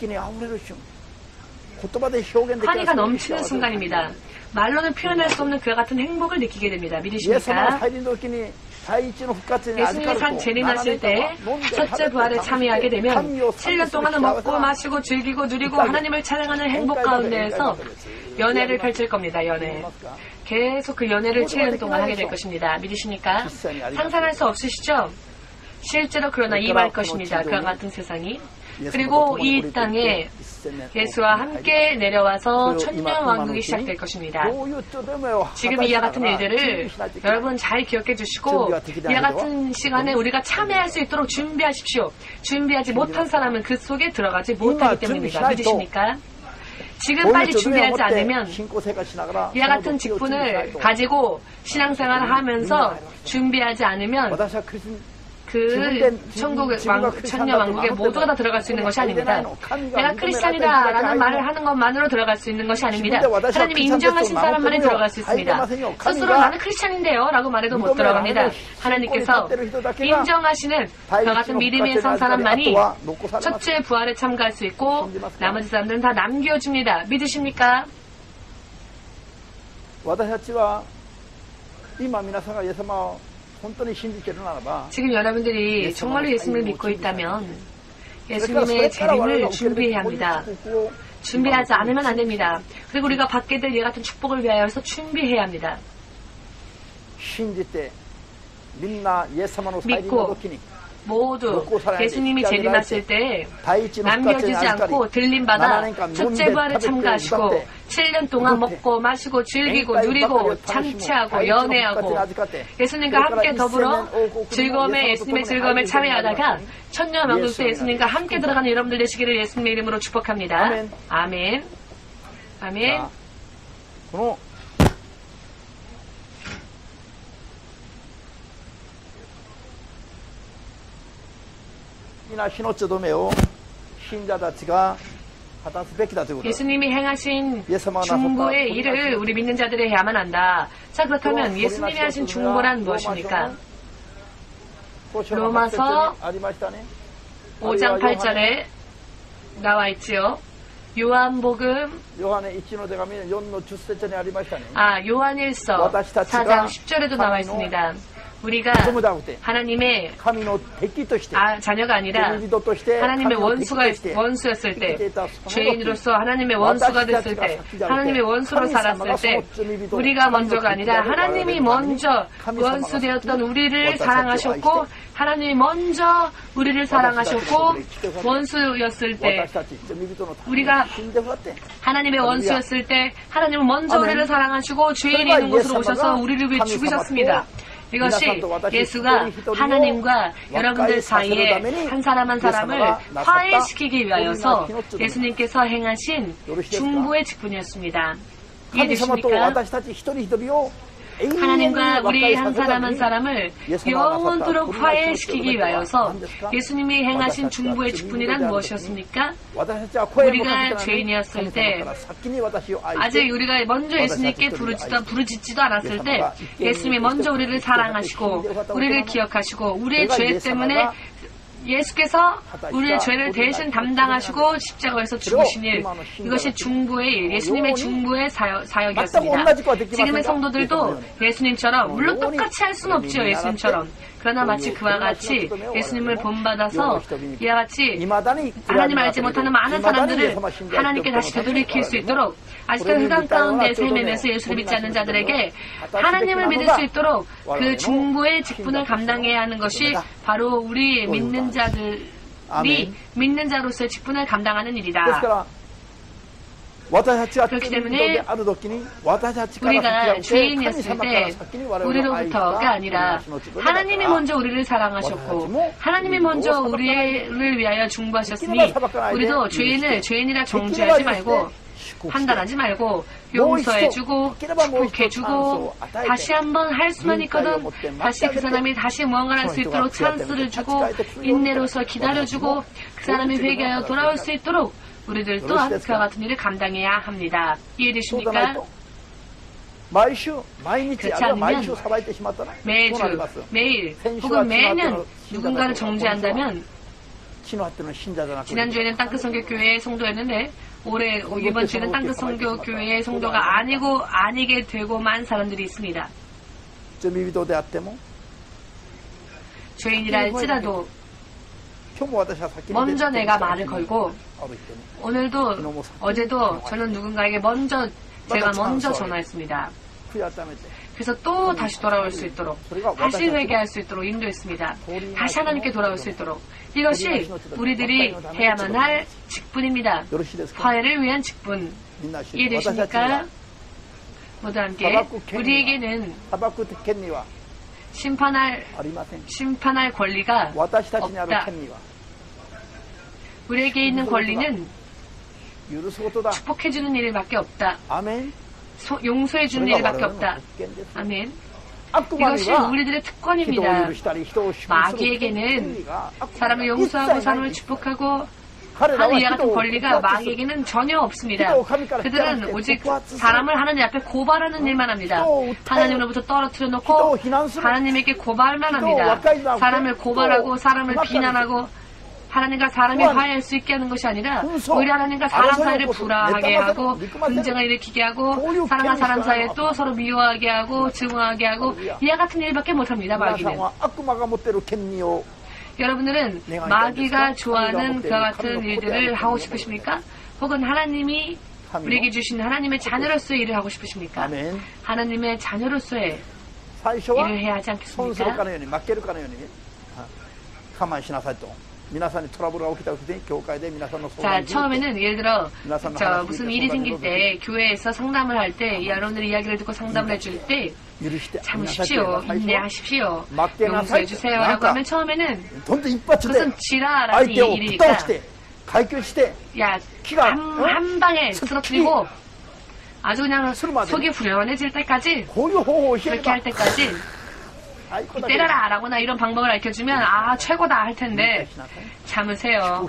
환희가 넘치는 순간입니다. 말로는 표현할 수 없는 그와 같은 행복을 느끼게 됩니다. 믿으십니까? 예수님의 산 재림하실 때 첫째 부활에 참여하게 되면 7년 동안은 먹고 마시고 즐기고 누리고 하나님을 찬양하는 행복 가운데에서 연애를 펼칠 겁니다. 연애. 계속 그 연애를 7년 동안 하게 될 것입니다. 믿으십니까? 상상할 수 없으시죠? 실제로 그러나 임할 것입니다. 그와 같은 세상이. 그리고 이 땅에 예수와 함께 내려와서 천년왕국이 시작될 것입니다. 지금 이와 같은 일들을 여러분 잘 기억해 주시고 이와 같은 시간에 우리가 참여할 수 있도록 준비하십시오. 준비하지 못한 사람은 그 속에 들어가지 못하기 때문입니다. 믿으십니까? 지금 빨리 준비하지 않으면 이와 같은 직분을 가지고 신앙생활을 하면서 준비하지 않으면 그 천년왕국에 모두가 다 들어갈 수 있는 것이 아닙니다. 내가 크리스찬이다 라는 말을 하는 것만으로 들어갈 수 있는 것이 아닙니다. 하나님이 인정하신 사람만이 들어갈 수 있습니다. 스스로 나는 크리스찬인데요 라고 말해도 못 들어갑니다. 하나님께서 인정하시는 저 같은 믿음이 선 사람만이 첫째 부활에 참가할 수 있고 나머지 사람들은 다 남겨줍니다. 믿으십니까? 지금 여러분들이 정말로 예수님을 믿고 있다면 예수님의 재림을 준비해야 합니다. 준비하지 않으면 안 됩니다. 그리고 우리가 받게 될 이 같은 축복을 위하여서 준비해야 합니다. 믿고 모두 예수님이 재림하실 때 남겨지지 않고 들림받아 첫째 부활에 참가하시고 7년 동안 먹고 마시고 즐기고 누리고 잔치하고 연애하고 예수님과 함께 더불어 예수님의 즐거움에 참여하다가 천년왕국 때 예수님과 함께 들어가는 여러분들 되시기를 예수님의 이름으로 축복합니다. 아멘. 아멘. 자, このな火のちどめを信者たちが果たすべきだということです。 예수님이 행하신 예수만 중보의 나섰다. 일을 우리 믿는 자들이 해야만 한다. 자, 그렇다면 예수님이 하신 중보란 무엇입니까? 로마서 5장 8절에 나와 있지요. 요한복음 요한의 1의 대감이 4의 10節にありましたね. 요한일서 4장 10절에도 나와 있습니다. 우리가 하나님의 자녀가 아니라 하나님의 원수였을 때, 죄인으로서 하나님의 원수가 됐을 때, 하나님의 원수로 살았을 때, 우리가 먼저가 아니라 하나님이 먼저 원수 되었던 우리를 사랑하셨고, 하나님이 먼저 우리를 사랑하셨고, 원수였을 때, 우리가 하나님의 원수였을 때, 하나님은 먼저 우리를 사랑하시고, 죄인이 있는 곳으로 오셔서 우리를 위해 죽으셨습니다. 이것이 예수가 하나님과 여러분들 사이에 한 사람 한 사람을 화해시키기 위하여서 예수님께서 행하신 중보의 직분이었습니다. 이해되십니까? 하나님과 우리 한 사람 한 사람을 영원토록 화해시키기 위하여서 예수님이 행하신 중보의 직분이란 무엇이었습니까? 우리가 죄인이었을 때, 아직 우리가 먼저 예수님께 부르짖지도 않았을 때 예수님이 먼저 우리를 사랑하시고 우리를 기억하시고 우리의 죄 때문에 예수께서 우리의 죄를 대신 담당하시고 십자가에서 죽으신 일, 이것이 중보의 일, 예수님의 중보의 사역이었습니다. 지금의 성도들도 예수님처럼, 물론 똑같이 할 수는 없죠, 예수님처럼. 그러나 마치 그와 같이 예수님을 본받아서 이와 같이 하나님 알지 못하는 많은 사람들을 하나님께 다시 되돌이킬 수 있도록, 아직도 흑암 가운데 헤매면서 예수를 믿지 않는 자들에게 하나님을 믿을 수 있도록 그 중보의 직분을 감당해야 하는 것이 바로 우리 믿는 자들이 믿는 자로서의 직분을 감당하는 일이다. 그렇기 때문에 우리가 죄인이었을 때 우리로부터가 아니라 하나님이 먼저 우리를 사랑하셨고 하나님이 먼저 우리를 위하여 중보하셨으니 우리도 죄인이라 정죄하지 말고 판단하지 말고 용서해주고 축복해주고 다시 한번 할 수만 있거든 다시 그 사람이 다시 무언가를 할 수 있도록 찬스를 주고 인내로서 기다려주고 그 사람이 회개하여 돌아올 수 있도록 우리들 또한 그와 같은 일을 감당해야 합니다. 이해되십니까? 그렇지 않으면 매일 혹은 매년 누군가를 정죄한다면 지난주에는 땅끝 선교교회의 성도였는데 이번 주에는 땅끝 선교교회의 성도가 아니게 되고만 사람들이 있습니다. 죄인이라 할지라도 먼저 내가 말을 걸고 오늘도 어제도 저는 누군가에게 제가 먼저 전화했습니다. 그래서 또 다시 돌아올 수 있도록 다시 회개할 수 있도록 인도했습니다. 다시 하나님께 돌아올 수 있도록 이것이 우리들이 해야만 할 직분입니다. 화해를 위한 직분. 이해되십니까? 모두 함께 우리에게는 심판할 권리가 없다. 우리에게 있는 권리는 축복해주는 일밖에 없다. 용서해주는 일밖에 없다. 아멘. 이것이 우리들의 특권입니다. 마귀에게는 사람을 용서하고 사람을 축복하고 하는 이와 같은 권리가 마귀에게는 전혀 없습니다. 그들은 오직 사람을 하나님 앞에 고발하는 일만 합니다. 하나님으로부터 떨어뜨려 놓고 하나님에게 고발만 합니다. 사람을 고발하고 사람을 비난하고 하나님과 사람이 화해할 수 있게 하는 것이 아니라 오히려 하나님과 사람 사이를 불화하게 하고 분쟁을 일으키게 하고 사람과 사람 사이에 또 서로 미워하게 하고 증오하게 하고 이와 같은 일밖에 못합니다. 마귀는. 여러분들은 마귀가 좋아하는 그와 같은 일들을 하고 싶으십니까? 혹은 하나님이 우리에게 주신 하나님의 자녀로서의 일을 하고 싶으십니까? 하나님의 자녀로서의 일을 해야 하지 않겠습니까? 자, 처음에는 예를 들어 무슨 일이 생길 때 교회에서 상담을 할 때 여러분들의 이야기를 듣고 상담을 해줄 때 참으십시오, 인내하십시오, 용서해주세요 라고 하면 처음에는 무슨 지랄하는 일이니까 한 방에 쓰러뜨리고 아주 그냥 속이 후련해질 때까지, こういう方法を教えれ 그렇게 ば 할 때까지 最高だけど 때려라 라거나 이런 방법을 알려주면 아 최고다 할 텐데 참으세요.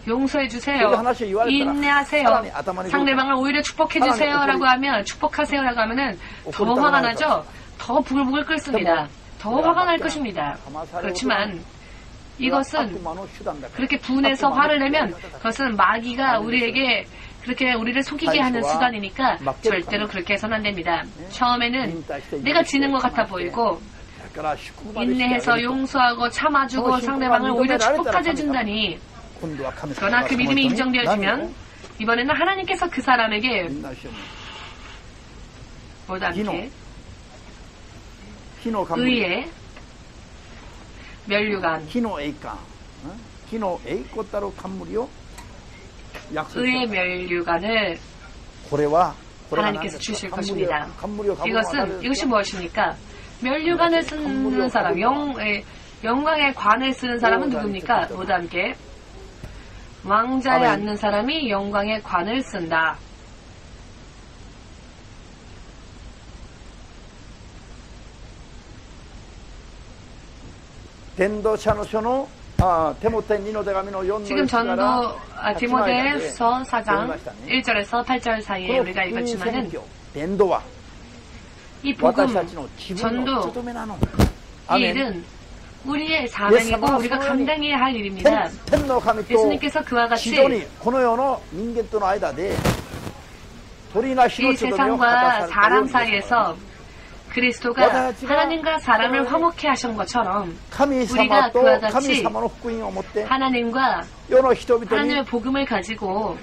용서해주세요. 인내하세요. 상대방을 오히려 축복해주세요 라고 하면 축복하세요 라고 하면은 더 화가 나죠. 더 부글부글 끓습니다. 더 화가 날 것입니다. 그렇지만 이것은 그렇게 분해서 화를 내면 그것은 마귀가 우리에게 그렇게 우리를 속이게 하는 수단이니까 절대로 그렇게 해서는 안 됩니다. 처음에는 내가 지는 것 같아 보이고 인내해서 용서하고 참아주고 상대방을 오히려 축복까지 해준다니 그러나 그 믿음이 인정되어지면 이번에는 하나님께서 그 사람에게 뭐다 함께 의의 멸류관 의의 멸류관을 하나님께서 주실 것입니다. 이것이 무엇입니까? 멸류관을 쓰는 사람, 영광의 관을 쓰는 사람은 누굽니까? 모두 함께 왕자에 앉는 사람이 영광의 관을 쓴다. 지금 전도 디모데서 4장 1절에서 8절 사이에 우리가 읽었지만은 이 복음, 전도, 이 일은 우리의 사명이고 우리가 감당해야 할 일입니다. 예수님께서 그와 같이 이 세상과 사람 사이에서 그리스도가 하나님과 사람을 화목케 하신 것처럼 우리가 그와 같이 하나님과 하나님의 복음을 가지고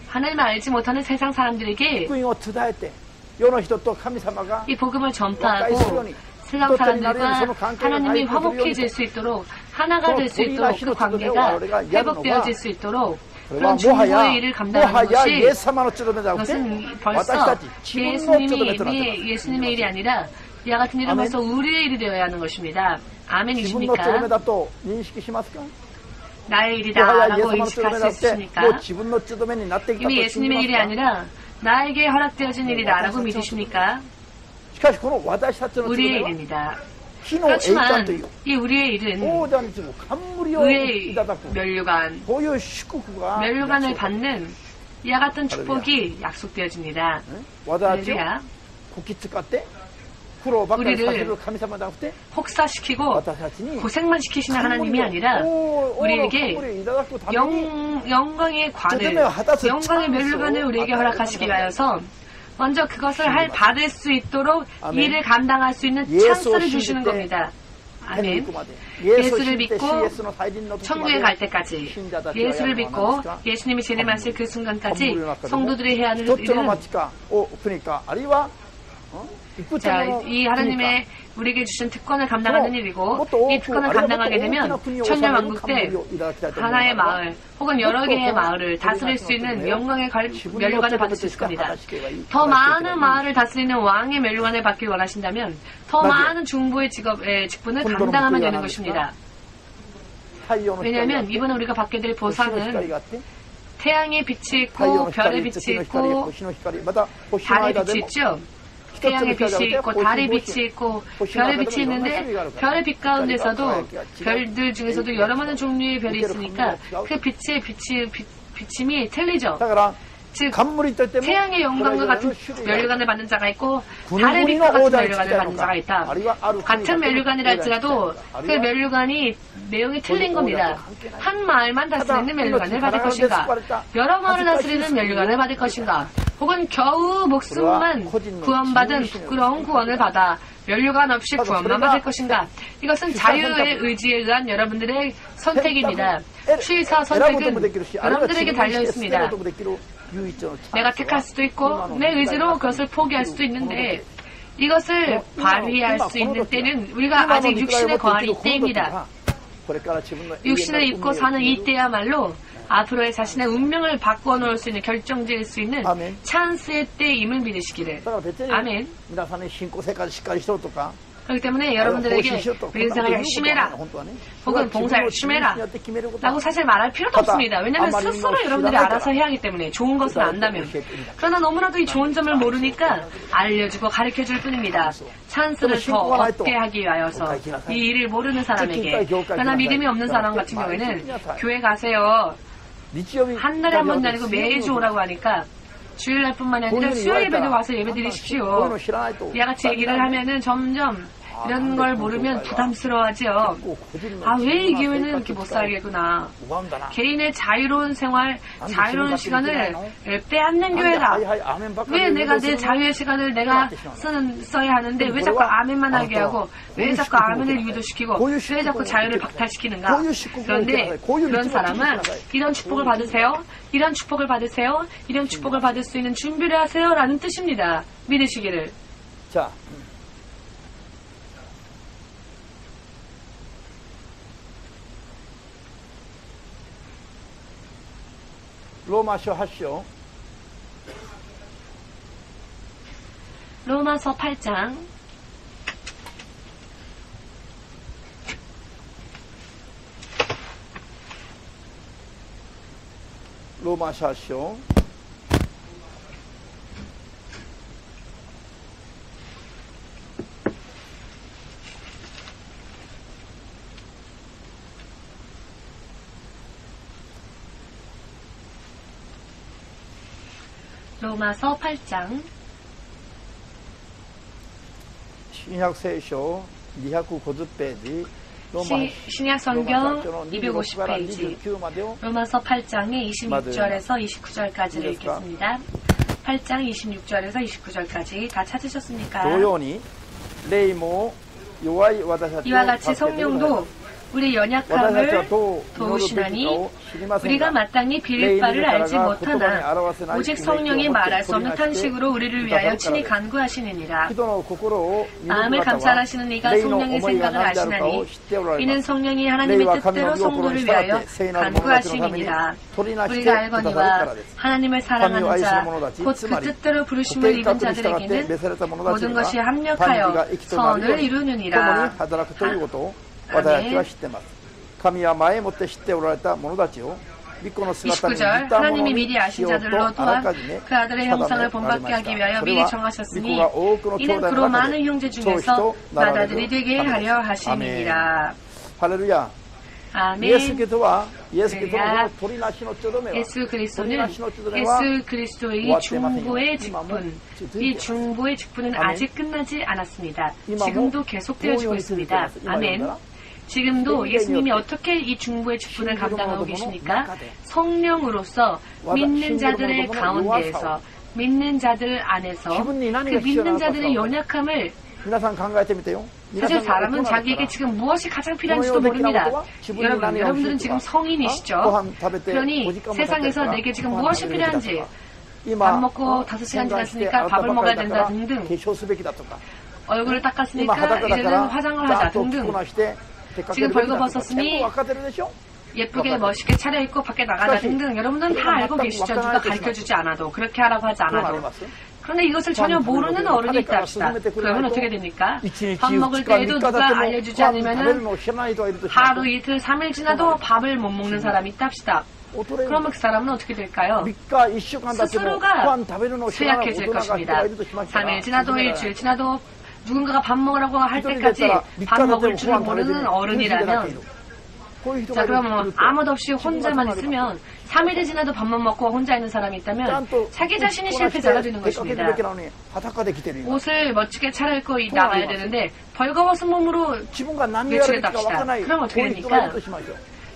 하나님을 알지 못하는 세상 사람들에게 이 복음을 전파하고 세상 사람들과 하나님이 화목해질 수 있도록 하나가 될 수 있도록 그 관계가 회복되어질 수 있도록 그런 중보의 일을 감당하는 것이 그것은 벌써 예수님의 일이 아니라 이와 같은 일은 벌써 우리의 일이 되어야 하는 것입니다. 아멘이십니까? 나의 일이다 라고 인식할 수 있으십니까? 이미 예수님의 일이 아니라 나에게 허락되어진 일이다 라고 믿으십니까? 우리의 일입니다. 그렇지만 이 우리의 일은 의의 멸류관, 멸류관을 받는 이와 같은 축복이 약속되어집니다. 할렐루야. 우리를 혹사시키고 고생만 시키시는 하나님이 아니라 우리에게 영광의 관을, 영광의 멸류관을 우리에게 허락하시기 위하여서 먼저 그것을 받을 수 있도록 일을 감당할 수 있는 찬스를 주시는 겁니다. 아멘. 예수를 믿고 천국에 갈 때까지, 예수를 믿고 예수님이 재림하실 그 순간까지 성도들이 해야 하는 일은 자, 이 하나님의 우리에게 주신 특권을 감당하는 일이고 이 특권을 감당하게 되면 천년왕국 때 하나의 마을 혹은 여러 개의 마을을 다스릴 수 있는 영광의 멸류관을 받을 수 있을 겁니다. 더 많은 마을을 다스리는 왕의 멸류관을 받길 원하신다면 더 많은 중보의 직분을 감당하면 되는 것입니다. 왜냐하면 이번에 우리가 받게 될 보상은 태양의 빛이 있고 별의 빛이 있고 달의 빛이 있죠. 태양의 빛이 있고 달의 빛이 있고 별의 빛이 있는데 별의 빛 가운데서도 별들 중에서도 여러 많은 종류의 별이 있으니까 그 빛의 비침이 틀리죠. 즉 태양의 영광과 같은 멸류관을 받는 자가 있고 달의 빛과 같은 멸류관을 받는 자가 있다. 같은 멸류관이라 할지라도 그 멸류관이 내용이 틀린 겁니다. 한 마을만 다스리는 멸류관을 받을 것인가, 여러 마을을 다스리는 멸류관을 받을 것인가, 혹은 겨우 목숨만 구원받은 부끄러운 구원을 받아 멸류관 없이 구원만 받을 것인가. 이것은 자유의 의지에 의한 여러분들의 선택입니다. 취사 선택은 여러분들에게 달려 있습니다. 내가 택할 수도 있고 내 의지로 그것을 포기할 수도 있는데 이것을 발휘할 수 있는 때는 우리가 아직 육신에 거할 이때입니다. 육신을 입고 사는 이때야말로 앞으로의 자신의 운명을 바꾸어 놓을 수 있는, 결정지을 수 있는 찬스의 때임을 믿으시기를. 아멘. 그렇기 때문에 여러분들에게 은사를 열심히 해라 혹은 봉사 열심히 해라 라고 사실 말할 필요도 없습니다. 왜냐하면 스스로 여러분들이 알아서 해야 하기 때문에 좋은 것을 안다면. 그러나 너무나도 이 좋은 점을 모르니까 알려주고 가르쳐줄 뿐입니다. 찬스를 더 얻게 하기 위하여서 이 일을 모르는 사람에게. 그러나 믿음이 없는 사람 같은 경우에는 교회 가세요. 한 달에 한 번도 아니고 매주 오라고 하니까 주일날뿐만 아니라 수요일 예배도 와서 예배드리십시오. 이와같이 얘기를 하면은 점점 이런 걸 모르면 부담스러워하지요. 아, 왜 이 교회는 이렇게 못 살겠구나. 개인의 자유로운 생활, 자유로운 시간을 빼앗는 교회다. 왜 내가 내 자유의 시간을 내가 써야 하는데 왜 자꾸 아멘만 하게 하고 왜 자꾸 아멘을 유도시키고 왜 자꾸 자유를 박탈시키는가. 그런데 그런 사람은 이런 축복을 받으세요. 이런 축복을 받으세요. 이런 축복을 받을 수 있는 준비를 하세요. 라는 뜻입니다. 믿으시기를. 자. 로마서 8章 로마서 8장 로마서 8章로마서 8장 신약聖書 250페이지 신약 성경 250페이지 로마서 8장의 26절에서 29절까지를 읽겠습니다. 8장 26절에서 29절까지 다 찾으셨습니까? 이와 같이 성령도 우리 연약함을 도우시나니 우리가 마땅히 빌릴 바를 알지 못하나 오직 성령이 말할 수 없는 탄식으로 우리를 위하여 친히 간구하시느니라. 마음을 감찰하시는 이가 성령의 생각을 아시나니 이는 성령이 하나님의 뜻대로 성도를 위하여 간구하심이니라. 우리가 알거니와 하나님을 사랑하는 자 곧 그 뜻대로 부르심을 입은 자들에게는 모든 것이 합력하여 선을 이루느니라. 私たちは知っています。神は前もって知っておられた者たちを御子の姿に似たものにしようとあらかじめ定められました。それは御子が多くの兄弟の中で長子となられるためです。アメン。ハレルヤ。イエスキリストは取りなしのちょどめは 예수 그리스도의 중보의 직분, 이 중보의 직분은 아직 끝나지 않았습니다. 지금도 계속되어지고 있습니다. 아멘. 지금도 예수님이 어떻게 이 중보의 직분을 감당하고 계십니까? 성령으로서 믿는 자들의 가운데에서, 믿는 자들 안에서 그 믿는 자들의 연약함을 사실 사람은 자기에게 지금 무엇이 가장 필요한지도 모릅니다. 여러분들은 지금 성인이시죠? 그러니 세상에서 내게 지금 무엇이 필요한지 밥 먹고 5시간 지났으니까 밥을 먹어야 된다 등등 얼굴을 닦았으니까 이제는 화장을 하자 등등 지금 벌거벗었으니 예쁘게 멋있게 차려입고 밖에 나가자 등등 여러분들은 다 알고 계시죠? 누가 가르쳐주지 않아도 그렇게 하라고 하지 않아도 그런데 이것을 전혀 모르는 어른이 있다 합시다. 그러면 어떻게 됩니까? 밥 먹을 때에도 누가 알려주지 않으면 하루 이틀 3일 지나도 밥을 못 먹는 사람이 있다 합시다. 그러면 그 사람은 어떻게 될까요? 스스로가 쇠약해질 것입니다. 3일 지나도 일주일 지나도 누군가가 밥 먹으라고 할 때까지 밥 먹을 줄 모르는 어른이라면 자 그럼 아무도 없이 혼자만 있으면 3일이 지나도 밥만 먹고 혼자 있는 사람이 있다면 자기 자신이 실패자가 되는 것입니다. 옷을 멋지게 차려입고 나가야 되는데 벌거벗은 몸으로 외출했다 합시다. 그럼 어떻게 됩니까?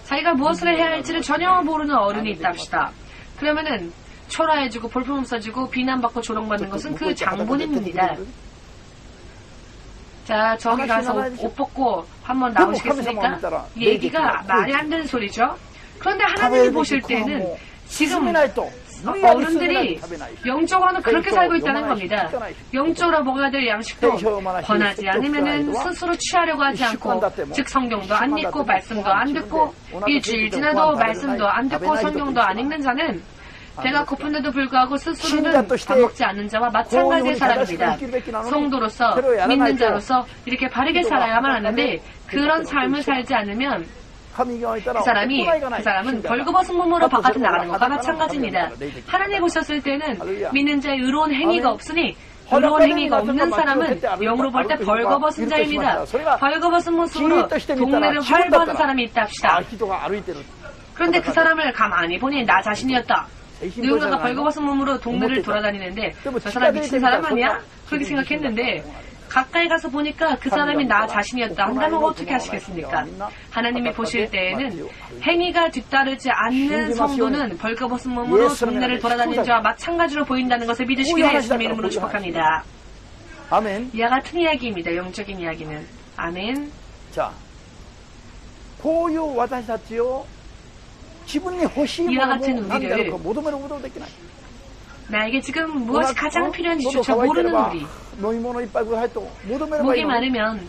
자기가 무엇을 해야 할지를 전혀 모르는 어른이 있다 합시다. 그러면은 초라해지고 볼품없어지고 비난받고 조롱받는 것은 그 장본인입니다. 자, 저기 가서 옷 벗고 한번 나오시겠습니까? 얘기가 말이 안 되는 소리죠. 그런데 하나님이 보실 때는 지금 어른들이 영적으로는 그렇게 살고 있다는 겁니다. 영적으로 먹어야 될 양식도 권하지 않으면 스스로 취하려고 하지 않고 즉 성경도 안 읽고 말씀도 안 듣고 일주일 지나도 말씀도 안 듣고 성경도 안 읽는 자는 배가 고픈데도 불구하고 스스로는 밥 먹지 않는 자와 마찬가지의 사람입니다. 성도로서, 믿는 자로서 이렇게 바르게 살아야만 하는데 그런 삶을 살지 않으면 그 사람은 벌거벗은 몸으로 바깥에 나가는 것과 마찬가지입니다. 하나님 보셨을 때는 믿는 자의 의로운 행위가 없으니 의로운 행위가 없는 사람은 영으로 볼 때 벌거벗은 자입니다. 벌거벗은 모습으로 동네를 활보하는 사람이 있다 합시다. 그런데 그 사람을 가만히 보니 나 자신이었다. 누군가가 벌거벗은 몸으로 동네를 돌아다니는데 저 사람 미친 사람 아니야? 그렇게 생각했는데 가까이 가서 보니까 그 사람이 나 자신이었다 한다면 어떻게 하시겠습니까? 하나님이 보실 때에는 행위가 뒤따르지 않는 성도는 벌거벗은 몸으로 동네를 돌아다니는 자와 마찬가지로 보인다는 것을 믿으시기를 예수님 이름으로 축복합니다. 아멘. 이와 같은 이야기입니다. 영적인 이야기는. 아멘. 자, 고유 와다시다치요. 이와 같은 우리를 나에게 지금 무엇이 가장 필요한지 조차 모르는 우리. 목이 마르면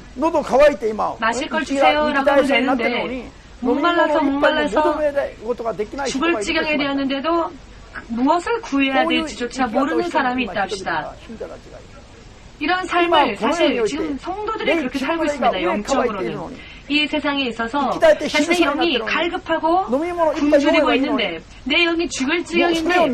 마실 걸 주세요라고 하면 되는데 목말라서 죽을 지경에 되었는데도 무엇을 구해야 될지조차 모르는 사람이 있다 합시다. 이런 삶을 사실 지금 성도들이 그렇게 살고 있습니다. 영적으로는. 이 세상에 있어서 자신의 영이 갈급하고 굶주리고 있는데 내 영이 죽을 지경인데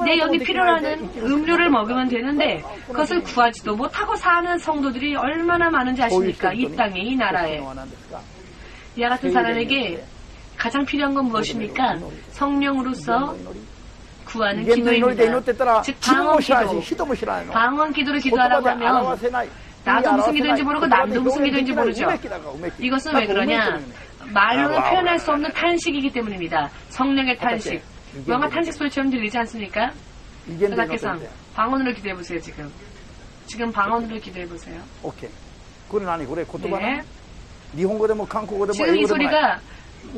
내 영이 필요로 하는 음료를 먹으면 되는데 그것을 구하지도 못하고 사는 성도들이 얼마나 많은지 아십니까? 이 땅에, 이 나라에. 이와 같은 사람에게 가장 필요한 건 무엇입니까? 성령으로서 구하는 기도입니다. 즉 방언 기도. 방언 기도를 기도하라고 하면 나도 무슨 기도인지 모르고 남도 무슨 기도인지 모르죠. 이것은 왜 그러냐? 말로는 표현할 수 없는 탄식이기 때문입니다. 성령의 탄식. 영화 탄식 소리처럼 들리지 않습니까? 사사께서 방언으로 기도해보세요. 지금 방언으로 기도해보세요. 오케이. 그건 아니고 그래. 네. 일본어도 한국어도 지금 이 소리가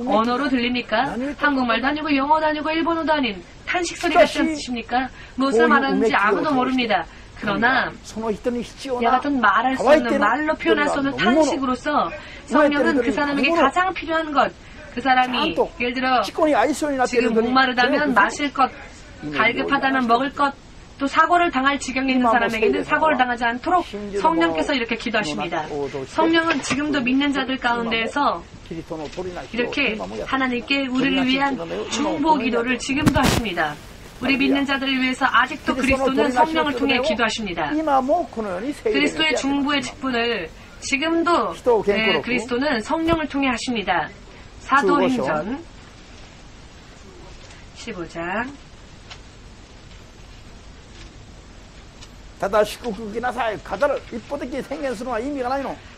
언어로 들립니까? 한국말도 아니고 영어도 아니고 일본어도 아닌 탄식 소리 같지 않으십니까? 무엇을 말하는지 아무도 모릅니다. 그러나 이와 같은 말할 수 없는 말로 표현할 수 없는 탄식으로서 성령은 그 사람에게 가장 필요한 것, 그 사람이 예를 들어 지금 목마르다면 마실 것, 갈급하다면 먹을 것, 또 사고를 당할 지경에 있는 사람에게는 사고를 당하지 않도록 성령께서 이렇게 기도하십니다. 성령은 지금도 믿는 자들 가운데에서 이렇게 하나님께 우리를 위한 중보 기도를 지금도 하십니다. 우리 믿는 자들을 위해서 아직도 그리스도는 성령을 통해 기도하십니다. 그리스도의 중보의 직분을 지금도 그리스도는 성령을 통해 하십니다. 사도행전 15장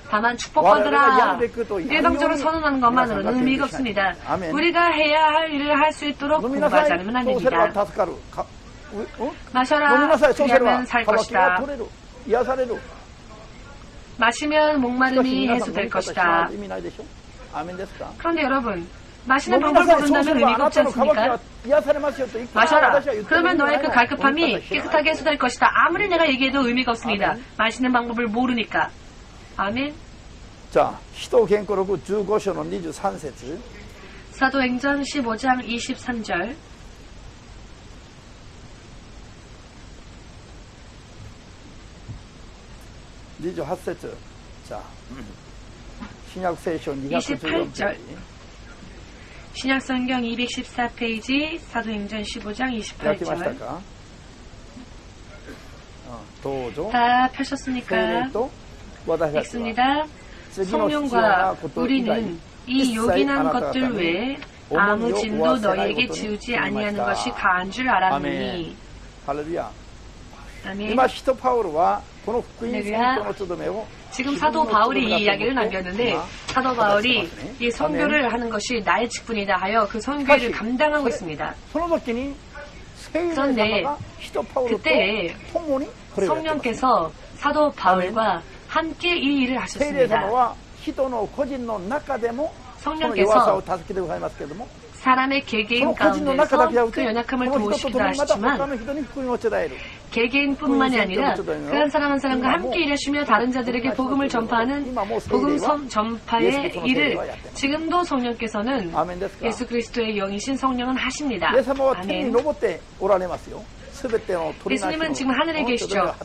다만 축복받으라 일방적으로 선언하는 것만으로는 의미가 없습니다. 우리가 해야 할 일을 할 수 있도록 공부하지 않으면 안 됩니다. 마셔라 그리하면 살 것이다. 마시면 목마름이 해소될 것이다. 그런데 여러분 마시는 방법을 모른다면 의미가 없지 않습니까? 마셔라. 그러면 너의 그 갈급함이 깨끗하게 해소될 것이다. 아무리 내가 얘기해도 의미가 없습니다. 마시는 방법을 모르니까. 아멘. 자, 시도행전록 15장 23절. 사도행전 15장 23절. 자, 신약聖書 28절. 신약성경 214페이지 사도행전 15장 28절. 다 펴셨습니까? 읽습니다. 성령과 우리는 이 요긴한 것들 외에 아무 짐도 너희에게 지우지 아니하는 것이 다한 줄 알았느니. 할렐루야. 아멘. 할렐루야. 지금 사도 바울이 이 이야기를 남겼는데 사도 바울이 이 선교를 하는 것이 나의 직분이다 하여 그 선교를 감당하고 있습니다. 그런데 그때 성령께서 사도 바울과 함께 이 일을 하셨습니다. 성령께서 사람의 개개인 가운데서 그 연약함을 도우시기도 하시지만 개개인뿐만이 아니라 그 한 사람 한 사람과 함께 일하시며 다른 자들에게 복음을 전파하는 복음 전파의 일을 지금도 성령께서는 예수 그리스도의 영이신 성령은 하십니다. 아멘. 예수님은 지금 하늘에 계시죠.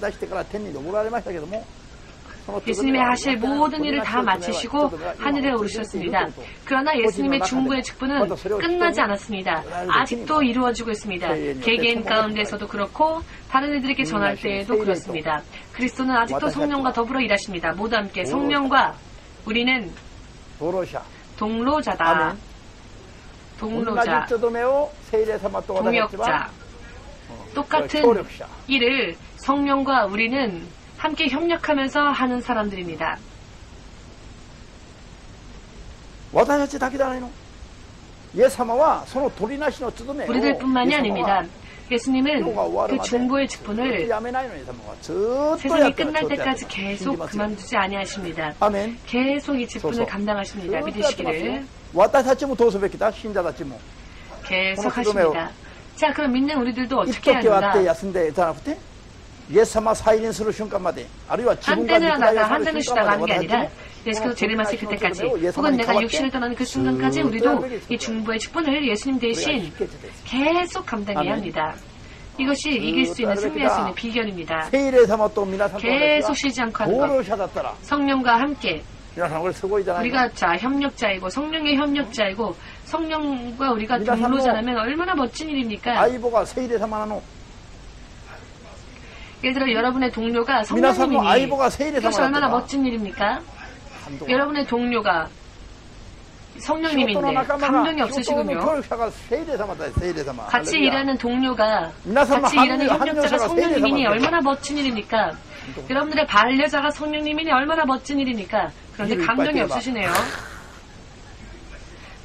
예수님이 하실 모든 일을 다 마치시고 하늘에 오르셨습니다. 그러나 예수님의 중보의 직분은 끝나지 않았습니다. 아직도 이루어지고 있습니다. 개개인 가운데서도 그렇고 다른 이들에게 전할 때에도 그렇습니다. 그리스도는 아직도 성령과 더불어 일하십니다. 모두 함께 성령과 우리는 동로자다. 동로자, 동역자, 똑같은 일을 성령과 우리는 함께 협력하면서 하는 사람들입니다. 우리들뿐만이 아닙니다. 예수님은 그 중보의 직분을 세상이 끝날 때까지 계속 그만두지 아니하십니다. 계속 이 직분을 감당하십니다. 믿으시기를 계속 하십니다. 자, 그럼 믿는 우리들도 어떻게 해야 하는가? 한때는 하다가 한때는 쉬다가 하는 게 아니라 예수께서 재림하실 그때까지 혹은 내가 육신을 떠나는 그 순간까지 우리도 이 중보의 직분을 예수님 대신 계속 감당해야 합니다. 이것이 이길 수 있는, 승리할 수 있는 비결입니다. 계속 쉬지 않고 하는 것. 성령과 함께 우리가 협력자이고 성령의 협력자이고 성령과 우리가 동로자라면 얼마나 멋진 일입니까? 예를 들어 여러분의 동료가 성령님이니 그것이 얼마나 멋진 일입니까? 여러분의 동료가 성령님인데 감동이 없으시군요. 같이 일하는 동료가 같이 일하는 협력자가 성령님이니 얼마나 멋진 일입니까? 여러분들의 반려자가 성령님이니 얼마나 멋진 일입니까? 그런데 감동이 없으시네요.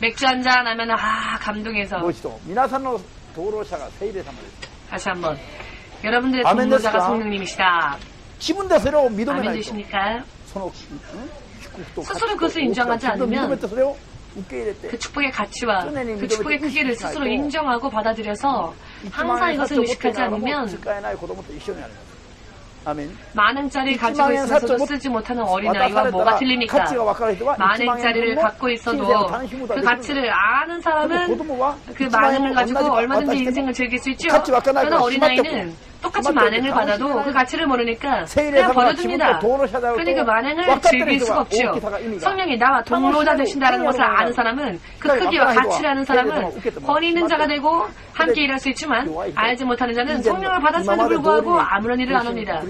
맥주 한잔 하면 감동해서. 다시 한번. 여러분들의 동료자가 성령님이시다. 아멘 되십니까? 스스로 그것을 인정하지 않으면 그 축복의 가치와 그 축복의 크기를 스스로 인정하고 받아들여서 항상 이것을 의식하지 않으면 만행짜리를 가지고 있어서도 쓰지 못하는 어린아이와 뭐가 틀립니까? 만행짜리를 갖고 있어도 그 가치를 아는 사람은 그 만행을 가지고 얼마든지 인생을 즐길 수 있죠. 그러나 어린아이는 똑같이 만행을 받아도 그 가치를 모르니까 그냥 버려둡니다. 그러니 그 만행을 즐길 수가 없죠. 성령이 나와 동로자 되신다는 것을 아는 사람은 그 크기와 가치를 아는 사람은 권위 있는 자가 되고 함께 일할 수 있지만 알지 못하는 자는 성령을 받았음에도 불구하고 아무런 일을 안 합니다.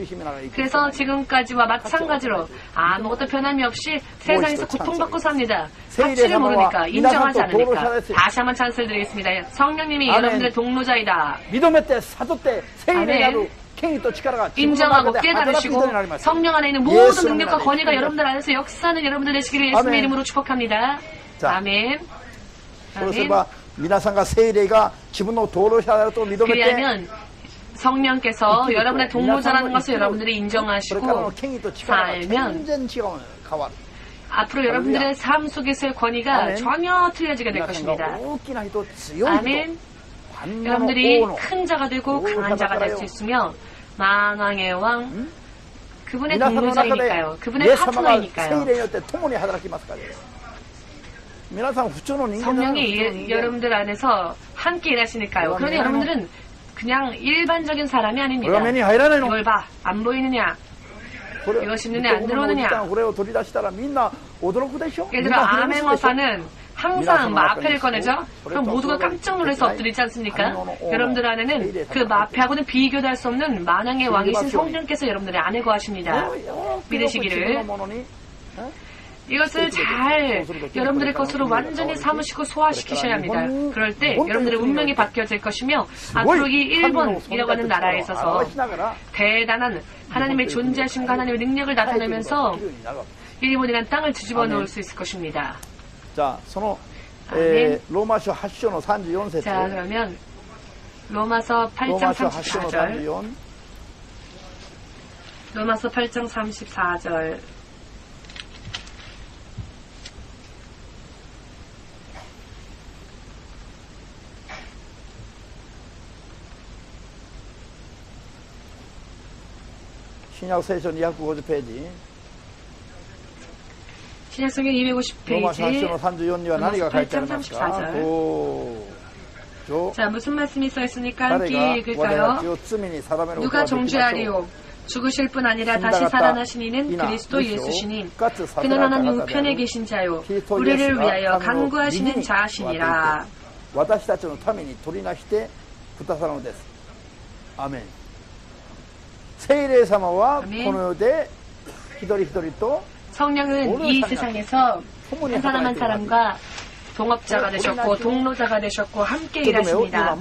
그래서 지금까지와 마찬가지로 아무것도 변함이 없이 세상에서 고통받고 삽니다. 가치를 모르니까 인정하지 않으니까. 다시 한번 찬스를 드리겠습니다. 성령님이 여러분들의 동로자이다. 아멘. 인정하고 깨달으시고 성령 안에 있는 모든 능력과 권위가 여러분들 안에서 역사하는 여러분들 되시기를 예수님의 이름으로 축복합니다. 아멘. 그리하면 성령께서 여러분의 동로자라는 것을 여러분들이 인정하시고 살면 앞으로 여러분들의 삶 속에서의 권위가 전혀 틀려지게 될 것입니다. 아멘. 여러분들이 큰 자가 되고 강한 자가 될 수 있으며 만왕의 왕 그분의 동로자이니까요. 그분의 파트너이니까요. 성령이 여러분들 안에서 함께 일하시니까요. 그런데 여러분들은 그냥 일반적인 사람이 아닙니다. 이걸 봐. 안 보이느냐? 이것이 눈에 안 들어오느냐? 얘들아, 아멘어사는 항상 마패를 꺼내죠? 그럼 모두가 깜짝 놀라서 엎드리지 않습니까? 여러분들 안에는 그 마패하고는 비교할 수 없는 만왕의 왕이신 성령께서 여러분들의 안에 거하십니다. 믿으시기를. 이것을 잘 여러분들의 것으로 완전히 사무시고 소화시키셔야 합니다. 그럴 때 여러분들의 운명이 바뀌어질 것이며 앞으로 이 일본이라고 하는 나라에 있어서 대단한 하나님의 존재하심과 하나님의 능력을 나타내면서 일본이라는 땅을 뒤집어 놓을 수 있을 것입니다. 자, 로마서 8장 34절. 자, 그러면 로마서 8장 34절. 로마서 8장 34절. 신약聖書 250페이지. 신약성경 ローマ書 8章 250페이지. の34には何が書いてありますか？ 자, 무슨 말씀이 써 있으니까 誰 함께 が我 읽을까요? たちを罪に定めること 누가 ができましょう。 정죄하리요? 죽으실 뿐 아니라 다시 살아나신 이는 그리스도 예수시니 그는 하나님 우편에 계신 자요 우리를 위하여 간구하시는 자시니라. 私たちのために取りなしてくださるのです。アメン。聖霊様はこの世で一人一人と 성령은 이 세상에서 한 사람 한 사람과 동업자가 되셨고 동로자가 되셨고 함께 일하십니다.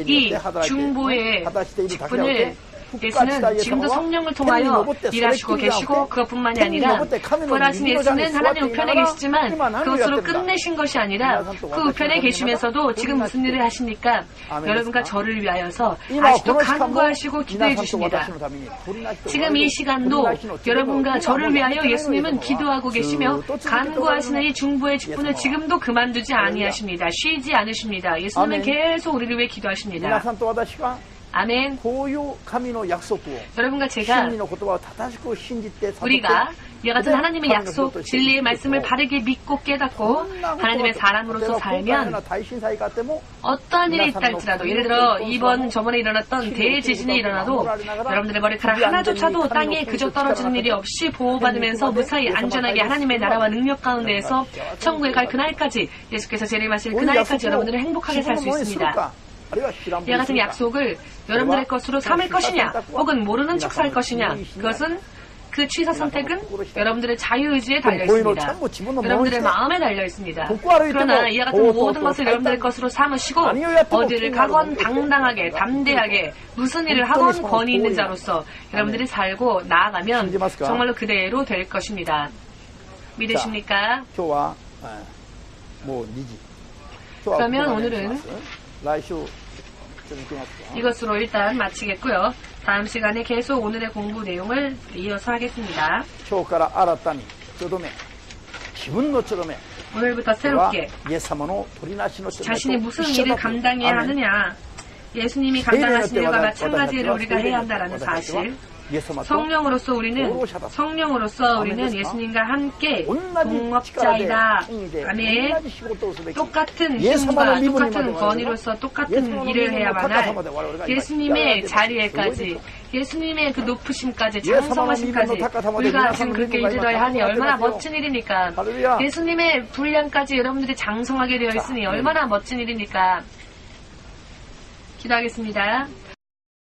이 중보의 직분을 예수는 지금도 성령을 통하여 일하시고 계시고 그것뿐만이 아니라 부활하신 예수는 하나님 우편에 계시지만 그것으로 끝내신 것이 아니라 그 우편에 계시면서도 지금 무슨 일을 하십니까? 여러분과 저를 위하여서 아직도 간구하시고 기도해 주십니다. 지금 이 시간도 여러분과 저를 위하여 예수님은 기도하고 계시며 간구하시는 이 중보의 직분을 지금도 그만두지 아니하십니다. 쉬지 않으십니다. 예수님은 계속 우리를 위해 기도하십니다. 아멘. 여러분과 제가 우리가 이와 같은 하나님의 약속, 진리의 말씀을 바르게 믿고 깨닫고 하나님의 사람으로서 살면 어떠한 일이 있다 할지라도 예를 들어 이번 저번에 일어났던 대지진이 일어나도 여러분들의 머리카락 하나조차도 땅에 그저 떨어지는 일이 없이 보호받으면서 무사히 안전하게 하나님의 나라와 능력 가운데에서 천국에 갈 그날까지 예수께서 재림하실 그날까지 여러분들은 행복하게 살 수 있습니다. 이와 같은 약속을 여러분들의 것으로 삼을 것이냐 혹은 모르는 척 살 것이냐 그것은 그 취사 선택은 여러분들의 자유의지에 달려있습니다. 여러분들의 마음에 달려있습니다. 그러나 이와 같은 모든 것을 여러분들의 것으로 삼으시고 어디를 가건 당당하게 담대하게 무슨 일을 하건 권위 있는 자로서 여러분들이 살고 나아가면 정말로 그대로 될 것입니다. 믿으십니까? 그러면 오늘은 이것으로 일단 마치겠고요. 다음 시간에 계속 오늘의 공부 내용을 이어서 하겠습니다. 오늘부터 새롭게 자신이 무슨 일을 감당해야 하느냐, 예수님이 감당하신 일과 마찬가지 일을 우리가 해야 한다는 사실, 성령으로서 우리는 예수님과 함께 동업자이다. 아멘. 똑같은 힘과 똑같은 권위로서 똑같은 일을 해야만 할 예수님의 자리에까지, 예수님의 그 높으심까지, 장성하심까지 우리가 지금 그렇게 이르러야 하니 얼마나 멋진 일입니까? 예수님의 분량까지 여러분들이 장성하게 되어 있으니 얼마나 멋진 일입니까? 기도하겠습니다.